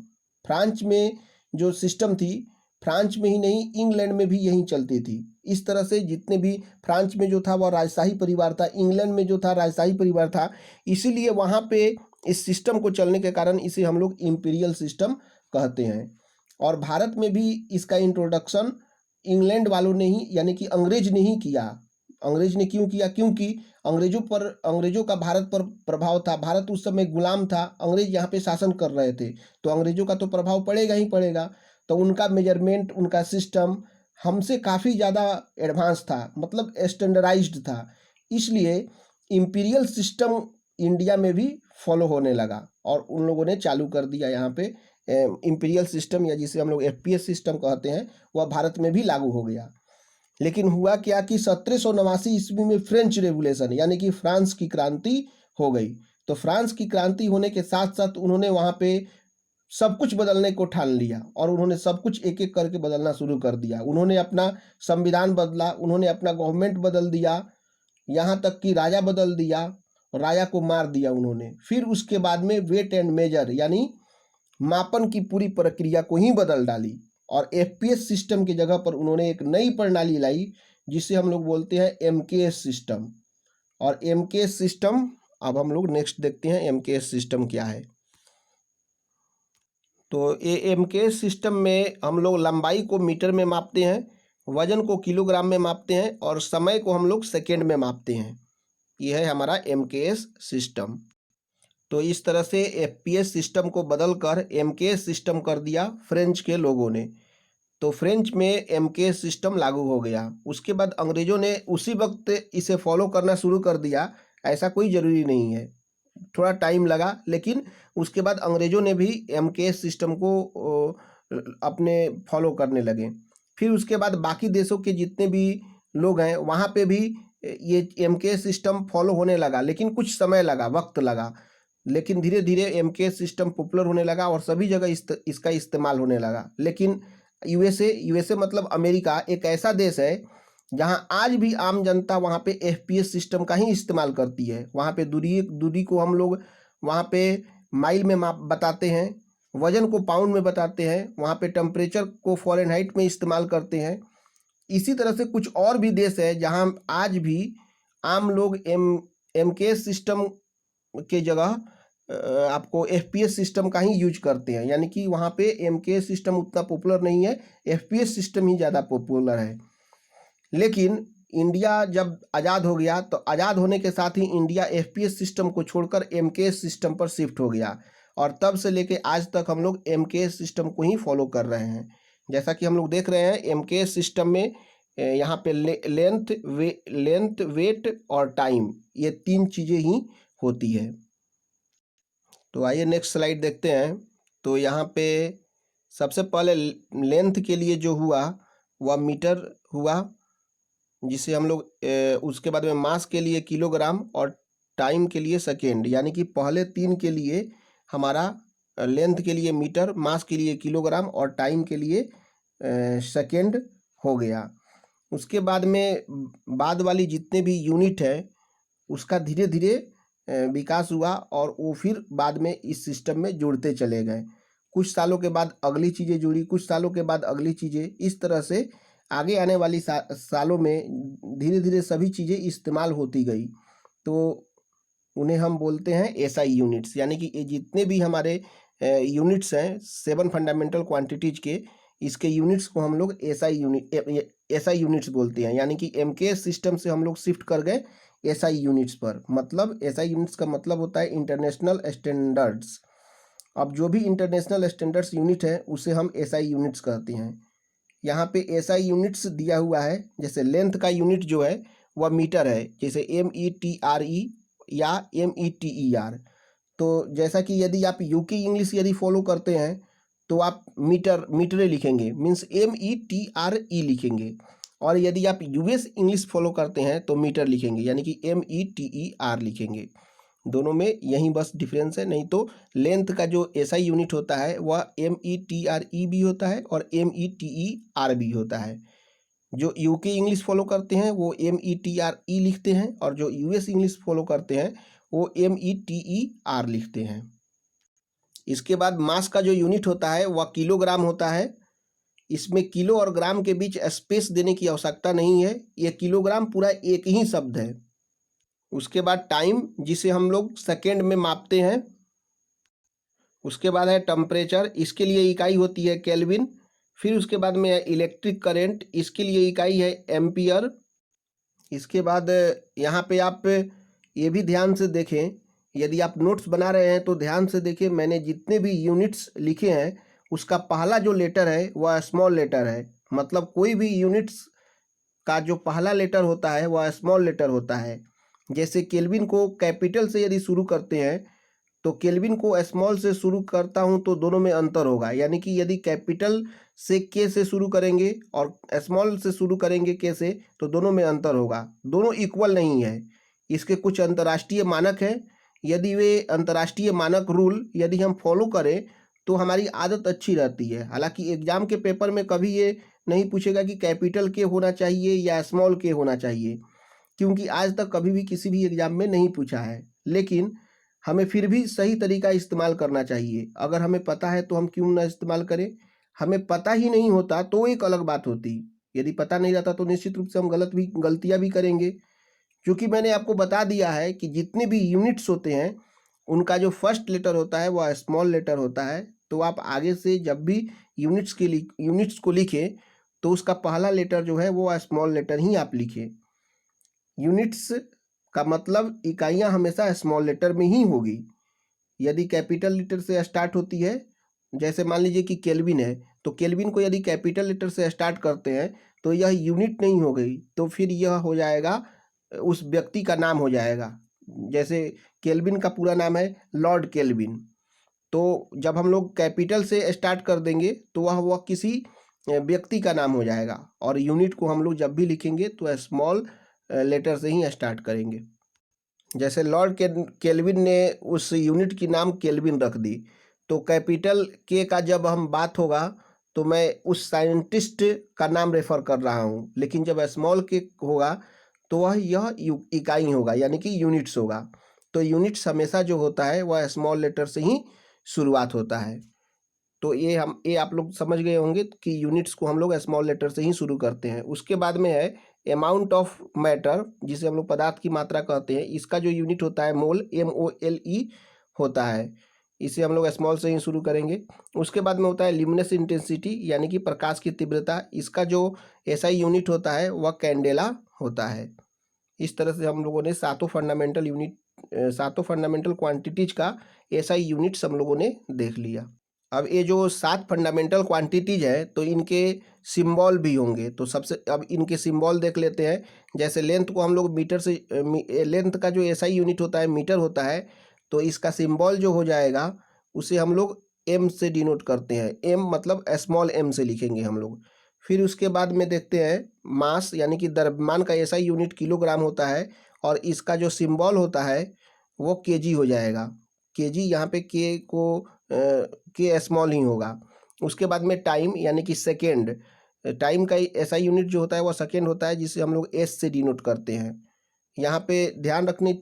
फ्रांस में जो सिस्टम थी, फ्रांस में ही नहीं इंग्लैंड में भी यही चलती थी। इस तरह से जितने भी फ्रांस में जो था वह राजशाही परिवार था, इंग्लैंड में जो था राजशाही परिवार था, इसीलिए वहाँ पे इस सिस्टम को चलने के कारण इसे हम लोग इम्पीरियल सिस्टम कहते हैं। और भारत में भी इसका इंट्रोडक्शन इंग्लैंड वालों ने ही, यानी कि अंग्रेज ने ही किया। अंग्रेज ने क्यों किया? क्योंकि अंग्रेजों का भारत पर प्रभाव था। भारत उस समय गुलाम था, अंग्रेज यहाँ पे शासन कर रहे थे, तो अंग्रेजों का तो प्रभाव पड़ेगा ही पड़ेगा। तो उनका मेजरमेंट, उनका सिस्टम हमसे काफ़ी ज़्यादा एडवांस था, मतलब स्टैंडर्डाइज्ड था। इसलिए इम्पीरियल सिस्टम इंडिया में भी फॉलो होने लगा और उन लोगों ने चालू कर दिया यहाँ पे इम्पीरियल सिस्टम, या जिसे हम लोग एफपीएस सिस्टम कहते हैं, वह भारत में भी लागू हो गया। लेकिन हुआ क्या कि 1789 ईस्वी में फ्रेंच रेवोल्यूशन, यानी कि फ्रांस की क्रांति हो गई। तो फ्रांस की क्रांति होने के साथ साथ उन्होंने वहाँ पे सब कुछ बदलने को ठान लिया, और उन्होंने सब कुछ एक एक करके बदलना शुरू कर दिया। उन्होंने अपना संविधान बदला, उन्होंने अपना गवर्नमेंट बदल दिया, यहाँ तक कि राजा बदल दिया, राजा को मार दिया उन्होंने। फिर उसके बाद में वेट एंड मेजर, यानी मापन की पूरी प्रक्रिया को ही बदल डाली, और एफपीएस सिस्टम की जगह पर उन्होंने एक नई प्रणाली लाई जिसे हम लोग बोलते हैं एमकेएस सिस्टम। और एमकेएस सिस्टम अब हम लोग नेक्स्ट देखते हैं एमकेएस सिस्टम क्या है। तो ये एमकेएस सिस्टम में हम लोग लंबाई को मीटर में मापते हैं, वजन को किलोग्राम में मापते हैं, और समय को हम लोग सेकेंड में मापते हैं। यह है हमारा एमकेएस सिस्टम। तो इस तरह से एफपीएस सिस्टम को बदलकर एमकेएस सिस्टम कर दिया फ्रेंच के लोगों ने। तो फ्रेंच में एमकेएस सिस्टम लागू हो गया। उसके बाद अंग्रेज़ों ने उसी वक्त इसे फॉलो करना शुरू कर दिया, ऐसा कोई ज़रूरी नहीं है, थोड़ा टाइम लगा, लेकिन उसके बाद अंग्रेज़ों ने भी एमकेएस सिस्टम को अपने फॉलो करने लगे। फिर उसके बाद बाकी देशों के जितने भी लोग हैं वहाँ पे भी ये एमकेएस सिस्टम फॉलो होने लगा, लेकिन कुछ समय लगा, वक्त लगा, लेकिन धीरे धीरे एमकेएस सिस्टम पॉपुलर होने लगा और सभी जगह इसका इस्तेमाल होने लगा। लेकिन यूएसए मतलब अमेरिका एक ऐसा देश है जहाँ आज भी आम जनता वहाँ पे FPS सिस्टम का ही इस्तेमाल करती है। वहाँ पे दूरी को हम लोग वहाँ पे माइल में माप बताते हैं, वजन को पाउंड में बताते हैं, वहाँ पे टेम्परेचर को फ़ारेनहाइट में इस्तेमाल करते हैं। इसी तरह से कुछ और भी देश है जहाँ आज भी आम लोग MKS सिस्टम के जगह आपको FPS सिस्टम का ही यूज करते हैं, यानी कि वहाँ पे MKS सिस्टम उतना पॉपुलर नहीं है, FPS सिस्टम ही ज़्यादा पॉपुलर है। लेकिन इंडिया जब आज़ाद हो गया तो आज़ाद होने के साथ ही इंडिया FPS सिस्टम को छोड़कर MKS सिस्टम पर शिफ्ट हो गया, और तब से लेके आज तक हम लोग MKS सिस्टम को ही फॉलो कर रहे हैं। जैसा कि हम लोग देख रहे हैं MKS सिस्टम में यहाँ पे लेंथ, वेट और टाइम, ये 3 चीज़ें ही होती है। तो आइए नेक्स्ट स्लाइड देखते हैं। तो यहाँ पे सबसे पहले लेंथ के लिए जो हुआ वह मीटर हुआ, जिसे हम लोग उसके बाद में मास के लिए किलोग्राम और टाइम के लिए सेकेंड, यानी कि पहले 3 के लिए हमारा लेंथ के लिए मीटर, मास के लिए किलोग्राम और टाइम के लिए सेकेंड हो गया। उसके बाद में बाद वाली जितने भी यूनिट है उसका धीरे धीरे विकास हुआ, और वो फिर बाद में इस सिस्टम में जुड़ते चले गए। कुछ सालों के बाद अगली चीज़ें जुड़ी, कुछ सालों के बाद अगली चीज़ें, इस तरह से आगे आने वाली सालों में धीरे धीरे सभी चीज़ें इस्तेमाल होती गई। तो उन्हें हम बोलते हैं SI यूनिट्स, यानी कि ये जितने भी हमारे यूनिट्स हैं 7 फंडामेंटल क्वांटिटीज के, इसके यूनिट्स को हम लोग SI यूनिट्स बोलते हैं। यानी कि MKS सिस्टम से हम लोग शिफ्ट कर गए SI यूनिट्स पर। मतलब SI यूनिट्स का मतलब होता है इंटरनेशनल स्टैंडर्ड्स। अब जो भी इंटरनेशनल स्टैंडर्ड्स यूनिट है उसे हम SI यूनिट्स कहते हैं। यहाँ पे SI यूनिट्स दिया हुआ है। जैसे लेंथ का यूनिट जो है वह मीटर है, जैसे METRE या METER। तो जैसा कि यदि आप UK इंग्लिश यदि फॉलो करते हैं तो आप मीटरे लिखेंगे, मीन्स METRE लिखेंगे, और यदि आप US इंग्लिश फॉलो करते हैं तो मीटर लिखेंगे, यानी कि METER लिखेंगे। दोनों में यही बस डिफरेंस है, नहीं तो लेंथ का जो SI यूनिट होता है वह METRE भी होता है और METER भी होता है। जो UK इंग्लिश फॉलो करते हैं वो METRE लिखते हैं, और जो US इंग्लिश फॉलो करते हैं वो METER लिखते हैं। इसके बाद मास का जो यूनिट होता है वह किलोग्राम होता है। इसमें किलो और ग्राम के बीच स्पेस देने की आवश्यकता नहीं है, यह किलोग्राम पूरा एक ही शब्द है। उसके बाद टाइम, जिसे हम लोग सेकेंड में मापते हैं। उसके बाद है टेम्परेचर, इसके लिए इकाई होती है केल्विन। फिर उसके बाद में है इलेक्ट्रिक करंट, इसके लिए इकाई है एम्पियर। इसके बाद यहाँ पे आप ये भी ध्यान से देखें, यदि आप नोट्स बना रहे हैं तो ध्यान से देखें, मैंने जितने भी यूनिट्स लिखे हैं उसका पहला जो लेटर है वह स्मॉल लेटर है। मतलब कोई भी यूनिट्स का जो पहला लेटर होता है वह स्मॉल लेटर होता है। जैसे केल्विन को कैपिटल से यदि शुरू करते हैं तो केल्विन को स्मॉल से शुरू करता हूं तो दोनों में अंतर होगा। यानी कि यदि कैपिटल से के से शुरू करेंगे और स्मॉल से शुरू करेंगे के से, तो दोनों में अंतर होगा, दोनों इक्वल नहीं है। इसके कुछ अंतर्राष्ट्रीय मानक हैं, यदि वे अंतर्राष्ट्रीय मानक रूल यदि हम फॉलो करें तो हमारी आदत अच्छी रहती है। हालांकि एग्जाम के पेपर में कभी ये नहीं पूछेगा कि कैपिटल के होना चाहिए या स्मॉल के होना चाहिए, क्योंकि आज तक कभी भी किसी भी एग्जाम में नहीं पूछा है। लेकिन हमें फिर भी सही तरीका इस्तेमाल करना चाहिए। अगर हमें पता है तो हम क्यों ना इस्तेमाल करें। हमें पता ही नहीं होता तो एक अलग बात होती, यदि पता नहीं रहता तो निश्चित रूप से हम गलतियां भी करेंगे। क्योंकि मैंने आपको बता दिया है कि जितने भी यूनिट्स होते हैं उनका जो फर्स्ट लेटर होता है वह स्मॉल लेटर होता है। तो आप आगे से जब भी यूनिट्स को लिखें तो उसका पहला लेटर जो है वो स्मॉल लेटर ही आप लिखें। यूनिट्स का मतलब इकाइयां हमेशा स्मॉल लेटर में ही होगी। यदि कैपिटल लेटर से स्टार्ट होती है, जैसे मान लीजिए कि केल्विन है, तो केल्विन को यदि कैपिटल लेटर से स्टार्ट करते हैं तो यह यूनिट नहीं हो गई, तो फिर यह हो जाएगा, उस व्यक्ति का नाम हो जाएगा। जैसे केल्विन का पूरा नाम है लॉर्ड केल्विन, तो जब हम लोग कैपिटल से स्टार्ट कर देंगे तो वह किसी व्यक्ति का नाम हो जाएगा। और यूनिट को हम लोग जब भी लिखेंगे तो स्मॉल लेटर से ही स्टार्ट करेंगे। जैसे लॉर्ड केल्विन ने उस यूनिट की नाम केल्विन रख दी, तो कैपिटल के का जब हम बात होगा तो मैं उस साइंटिस्ट का नाम रेफर कर रहा हूँ, लेकिन जब स्मॉल के होगा तो वह यह इकाई होगा, यानी कि यूनिट्स होगा। तो यूनिट्स हमेशा जो होता है वह स्मॉल लेटर से ही शुरुआत होता है। तो ये आप लोग समझ गए होंगे कि यूनिट्स को हम लोग स्मॉल लेटर से ही शुरू करते हैं। उसके बाद में है अमाउंट ऑफ मैटर, जिसे हम लोग पदार्थ की मात्रा कहते हैं। इसका जो यूनिट होता है मोल, MOLE होता है। इसे हम लोग स्मॉल से ही शुरू करेंगे। उसके बाद में होता है ल्यूमिनस इंटेंसिटी, यानी कि प्रकाश की तीव्रता। इसका जो SI यूनिट होता है वह कैंडेला होता है। इस तरह से हम लोगों ने सातों फंडामेंटल क्वांटिटीज का SI यूनिट्स हम लोगों ने देख लिया। अब ये जो 7 फंडामेंटल क्वांटिटीज है तो इनके सिंबल भी होंगे। तो सबसे अब इनके सिंबल देख लेते हैं। जैसे लेंथ को हम लोग मीटर से, लेंथ का जो SI यूनिट होता है मीटर होता है, तो इसका सिंबल जो हो जाएगा उसे हम लोग M से डिनोट करते हैं। M मतलब स्मॉल m से लिखेंगे हम लोग। फिर उसके बाद में देखते हैं मास, यानी कि द्रव्यमान का SI यूनिट किलोग्राम होता है, और इसका जो सिंबल होता है वो kg हो जाएगा। kg यहाँ पे k को के स्मॉल ही होगा। उसके बाद में टाइम, यानी कि सेकेंड। टाइम का SI यूनिट जो होता है वह सेकेंड होता है, जिसे हम लोग S से डिनोट करते हैं। यहाँ पे ध्यान रखने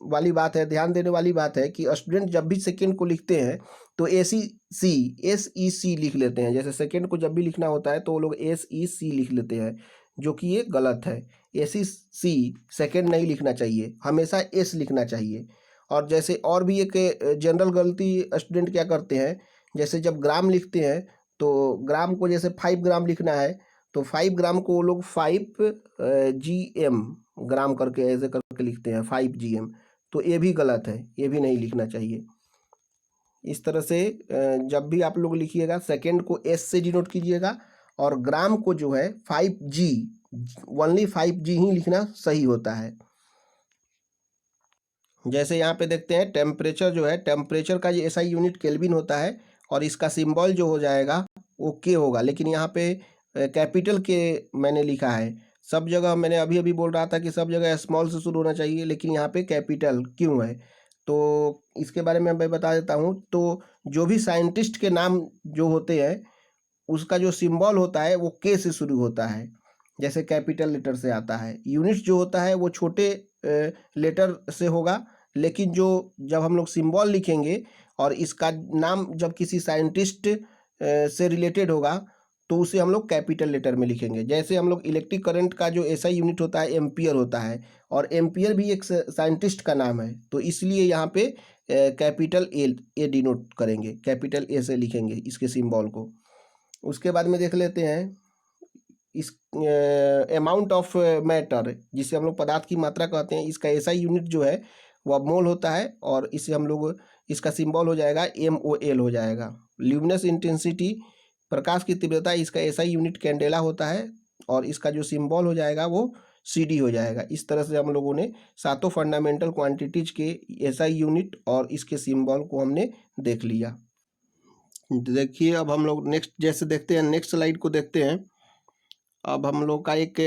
वाली बात है, ध्यान देने वाली बात है कि स्टूडेंट जब भी सेकेंड को लिखते हैं तो SEC लिख लेते हैं। जैसे सेकेंड को जब भी लिखना होता है तो वो लोग SEC लिख लेते हैं, जो कि ये गलत है। SEC सेकेंड नहीं लिखना चाहिए, हमेशा S लिखना चाहिए। और जैसे और भी एक जनरल गलती स्टूडेंट क्या करते हैं, जैसे जब ग्राम लिखते हैं तो ग्राम को जैसे 5 ग्राम लिखना है तो 5 ग्राम को वो लोग 5 GM ग्राम करके ऐसे करके लिखते हैं, 5 GM। तो ये भी गलत है, ये भी नहीं लिखना चाहिए। इस तरह से जब भी आप लोग लिखिएगा सेकेंड को S से डिनोट कीजिएगा, और ग्राम को जो है 5G, ओनली 5G ही लिखना सही होता है। जैसे यहाँ पे देखते हैं टेम्परेचर जो है, टेम्परेचर का जो SI यूनिट केल्विन होता है, और इसका सिंबल जो हो जाएगा वो K होगा। लेकिन यहाँ पे कैपिटल K मैंने लिखा है। सब जगह मैंने अभी अभी बोल रहा था कि सब जगह स्मॉल से शुरू होना चाहिए, लेकिन यहाँ पे कैपिटल क्यों है, तो इसके बारे में मैं बता देता हूँ। तो जो भी साइंटिस्ट के नाम जो होते हैं उसका जो सिंबल होता है वो K से शुरू होता है, जैसे कैपिटल लेटर से आता है। यूनिट जो होता है वो छोटे लेटर से होगा, लेकिन जो जब हम लोग सिंबल लिखेंगे और इसका नाम जब किसी साइंटिस्ट से रिलेटेड होगा तो उसे हम लोग कैपिटल लेटर में लिखेंगे। जैसे हम लोग इलेक्ट्रिक करंट का जो SI यूनिट होता है एम्पियर होता है, और एम्पियर भी एक साइंटिस्ट का नाम है, तो इसलिए यहाँ पे कैपिटल ए डिनोट करेंगे, कैपिटल A से लिखेंगे इसके सिंबल को। उसके बाद में देख लेते हैं इस अमाउंट ऑफ मैटर, जिसे हम लोग पदार्थ की मात्रा कहते हैं। इसका SI यूनिट जो है वह मोल होता है, और इसे हम लोग, इसका सिंबल हो जाएगा MOL हो जाएगा। ल्यूमिनस इंटेंसिटी, प्रकाश की तीव्रता, इसका SI यूनिट कैंडेला होता है, और इसका जो सिंबल हो जाएगा वो CD हो जाएगा। इस तरह से हम लोगों ने सातों फंडामेंटल क्वांटिटीज के SI यूनिट और इसके सिंबल को हमने देख लिया। देखिए अब हम लोग नेक्स्ट, जैसे देखते हैं नेक्स्ट स्लाइड को देखते हैं। अब हम लोग का एक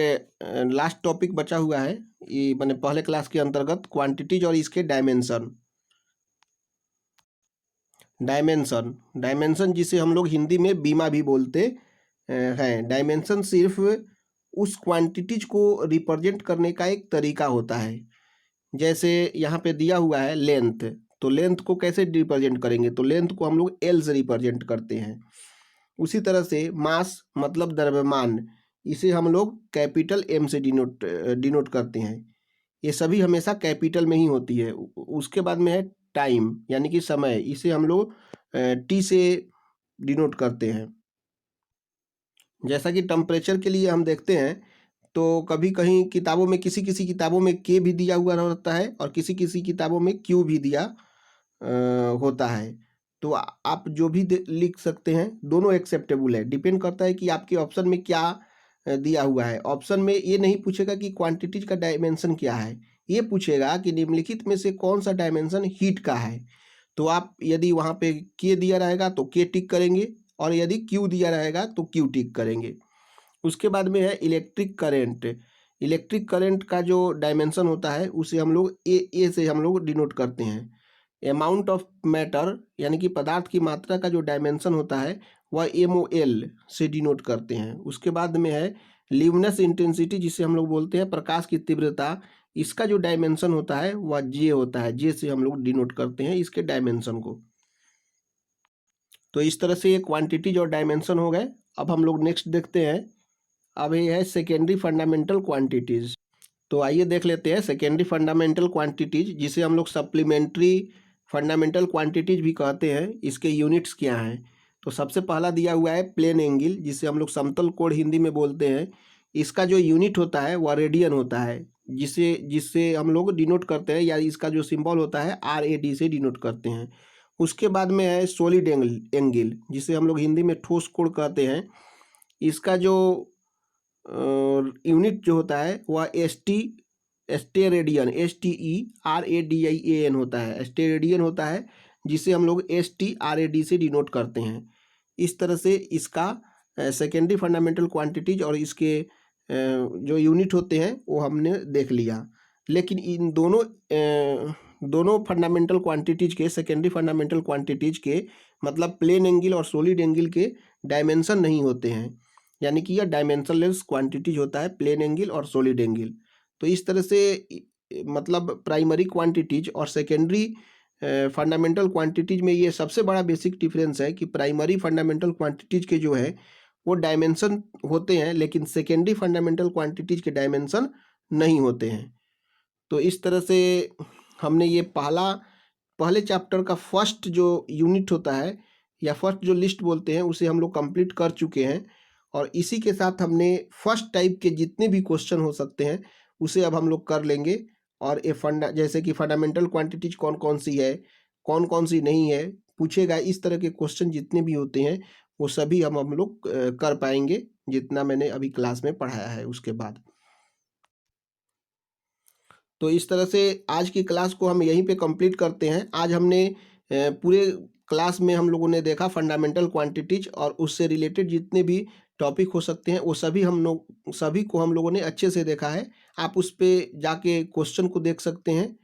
लास्ट टॉपिक बचा हुआ है, ये मैंने पहले क्लास के अंतर्गत क्वांटिटीज और इसके डायमेंशन। डायमेंशन जिसे हम लोग हिंदी में बीमा भी बोलते हैं। डायमेंशन सिर्फ उस क्वांटिटीज को रिप्रेजेंट करने का एक तरीका होता है। जैसे यहाँ पे दिया हुआ है लेंथ, तो लेंथ को कैसे रिप्रेजेंट करेंगे, तो लेंथ को हम लोग L से रिप्रेजेंट करते हैं। उसी तरह से मास मतलब द्रव्यमान, इसे हम लोग कैपिटल M से डिनोट करते हैं। ये सभी हमेशा कैपिटल में ही होती है। उसके बाद में है टाइम, यानी कि समय, इसे हम लोग T से डिनोट करते हैं। जैसा कि टेम्परेचर के लिए हम देखते हैं तो कभी कहीं किताबों में, किसी किसी किताबों में K भी दिया हुआ रहता है, और किसी किसी किताबों में Q भी दिया होता है। तो आप जो भी लिख सकते हैं, दोनों एक्सेप्टेबल है। डिपेंड करता है कि आपके ऑप्शन में क्या दिया हुआ है। ऑप्शन में ये नहीं पूछेगा कि क्वांटिटीज का डायमेंशन क्या है, ये पूछेगा कि निम्नलिखित में से कौन सा डायमेंशन हीट का है। तो आप यदि वहाँ पे K दिया रहेगा तो K टिक करेंगे, और यदि Q दिया रहेगा तो Q टिक करेंगे। उसके बाद में है इलेक्ट्रिक करंट। इलेक्ट्रिक करंट का जो डायमेंशन होता है उसे हम लोग ए से हम लोग डिनोट करते हैं। अमाउंट ऑफ मैटर, यानी कि पदार्थ की मात्रा का जो डायमेंशन होता है वह MOL से डिनोट करते हैं। उसके बाद में है ल्यूमिनस इंटेंसिटी, जिसे हम लोग बोलते हैं प्रकाश की तीव्रता। इसका जो डायमेंशन होता है वह J होता है। J से हम लोग डिनोट करते हैं इसके डायमेंशन को। तो इस तरह से ये क्वांटिटीज और डायमेंशन हो गए। अब हम लोग नेक्स्ट देखते हैं, अब ये है सेकेंडरी फंडामेंटल क्वांटिटीज। तो आइए देख लेते हैं सेकेंडरी फंडामेंटल क्वांटिटीज, जिसे हम लोग सप्लीमेंट्री फंडामेंटल क्वांटिटीज भी कहते हैं। इसके यूनिट्स क्या हैं? तो सबसे पहला दिया हुआ है प्लेन एंगल, जिसे हम लोग समतल कोण हिंदी में बोलते हैं। इसका जो यूनिट होता है वह रेडियन होता है, जिसे जिससे हम लोग डिनोट करते हैं, या इसका जो सिंबल होता है RAD से डिनोट करते हैं। उसके बाद में है सॉलिड एंगल, जिसे हम लोग हिंदी में ठोस कोण कहते हैं। इसका जो यूनिट जो होता है वह स्टेरेडियन STERADIAN होता है, स्टेरेडियन होता है, जिसे हम लोग STRAD से डिनोट करते हैं। इस तरह से इसका सेकेंडरी फंडामेंटल क्वांटिटीज और इसके जो यूनिट होते हैं वो हमने देख लिया। लेकिन इन दोनों फंडामेंटल क्वांटिटीज के, सेकेंडरी फंडामेंटल क्वांटिटीज के मतलब प्लेन एंगल और सॉलिड एंगल के डायमेंशन नहीं होते हैं, यानी कि यह डायमेंशनलेस क्वांटिटीज होता है, प्लेन एंगल और सॉलिड एंगल। तो इस तरह से मतलब प्राइमरी क्वांटिटीज और सेकेंडरी फंडामेंटल क्वांटिटीज में ये सबसे बड़ा बेसिक डिफरेंस है कि प्राइमरी फंडामेंटल क्वांटिटीज के जो है वो डायमेंशन होते हैं, लेकिन सेकेंडरी फंडामेंटल क्वांटिटीज के डायमेंशन नहीं होते हैं। तो इस तरह से हमने ये पहले चैप्टर का फर्स्ट जो यूनिट होता है या फर्स्ट जो लिस्ट बोलते हैं उसे हम लोग कंप्लीट कर चुके हैं। और इसी के साथ हमने फर्स्ट टाइप के जितने भी क्वेश्चन हो सकते हैं उसे अब हम लोग कर लेंगे। और ये जैसे कि फंडामेंटल क्वांटिटीज कौन कौन सी है, कौन कौन सी नहीं है पूछेगा, इस तरह के क्वेश्चन जितने भी होते हैं वो सभी हम लोग कर पाएंगे, जितना मैंने अभी क्लास में पढ़ाया है उसके बाद। तो इस तरह से आज की क्लास को हम यहीं पे कंप्लीट करते हैं। आज हमने पूरे क्लास में हम लोगों ने देखा फंडामेंटल क्वांटिटीज और उससे रिलेटेड जितने भी टॉपिक हो सकते हैं वो सभी को हम लोगों ने अच्छे से देखा है। आप उस पर जाके क्वेश्चन को देख सकते हैं।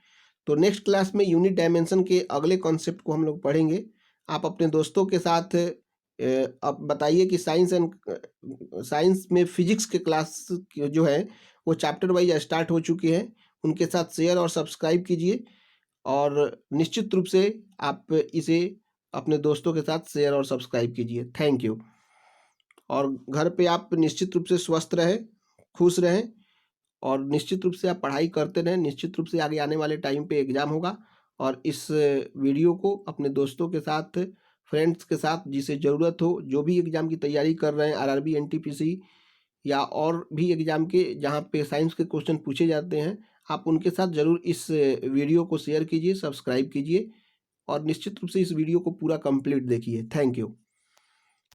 तो नेक्स्ट क्लास में यूनिट डायमेंशन के अगले कॉन्सेप्ट को हम लोग पढ़ेंगे। आप अपने दोस्तों के साथ आप बताइए कि साइंस में फिजिक्स के क्लास जो है वो चैप्टर वाइज स्टार्ट हो चुके हैं, उनके साथ शेयर और सब्सक्राइब कीजिए। और निश्चित रूप से आप इसे अपने दोस्तों के साथ शेयर और सब्सक्राइब कीजिए। Thank you. और घर पे आप निश्चित रूप से स्वस्थ रहें, खुश रहें, और निश्चित रूप से आप पढ़ाई करते रहें। निश्चित रूप से आगे आने वाले टाइम पे एग्ज़ाम होगा। और इस वीडियो को अपने दोस्तों के साथ, फ्रेंड्स के साथ, जिसे ज़रूरत हो, जो भी एग्ज़ाम की तैयारी कर रहे हैं, RRB NTPC या और भी एग्ज़ाम के जहाँ पे साइंस के क्वेश्चन पूछे जाते हैं, आप उनके साथ ज़रूर इस वीडियो को शेयर कीजिए, सब्सक्राइब कीजिए, और निश्चित रूप से इस वीडियो को पूरा कंप्लीट देखिए। Thank you.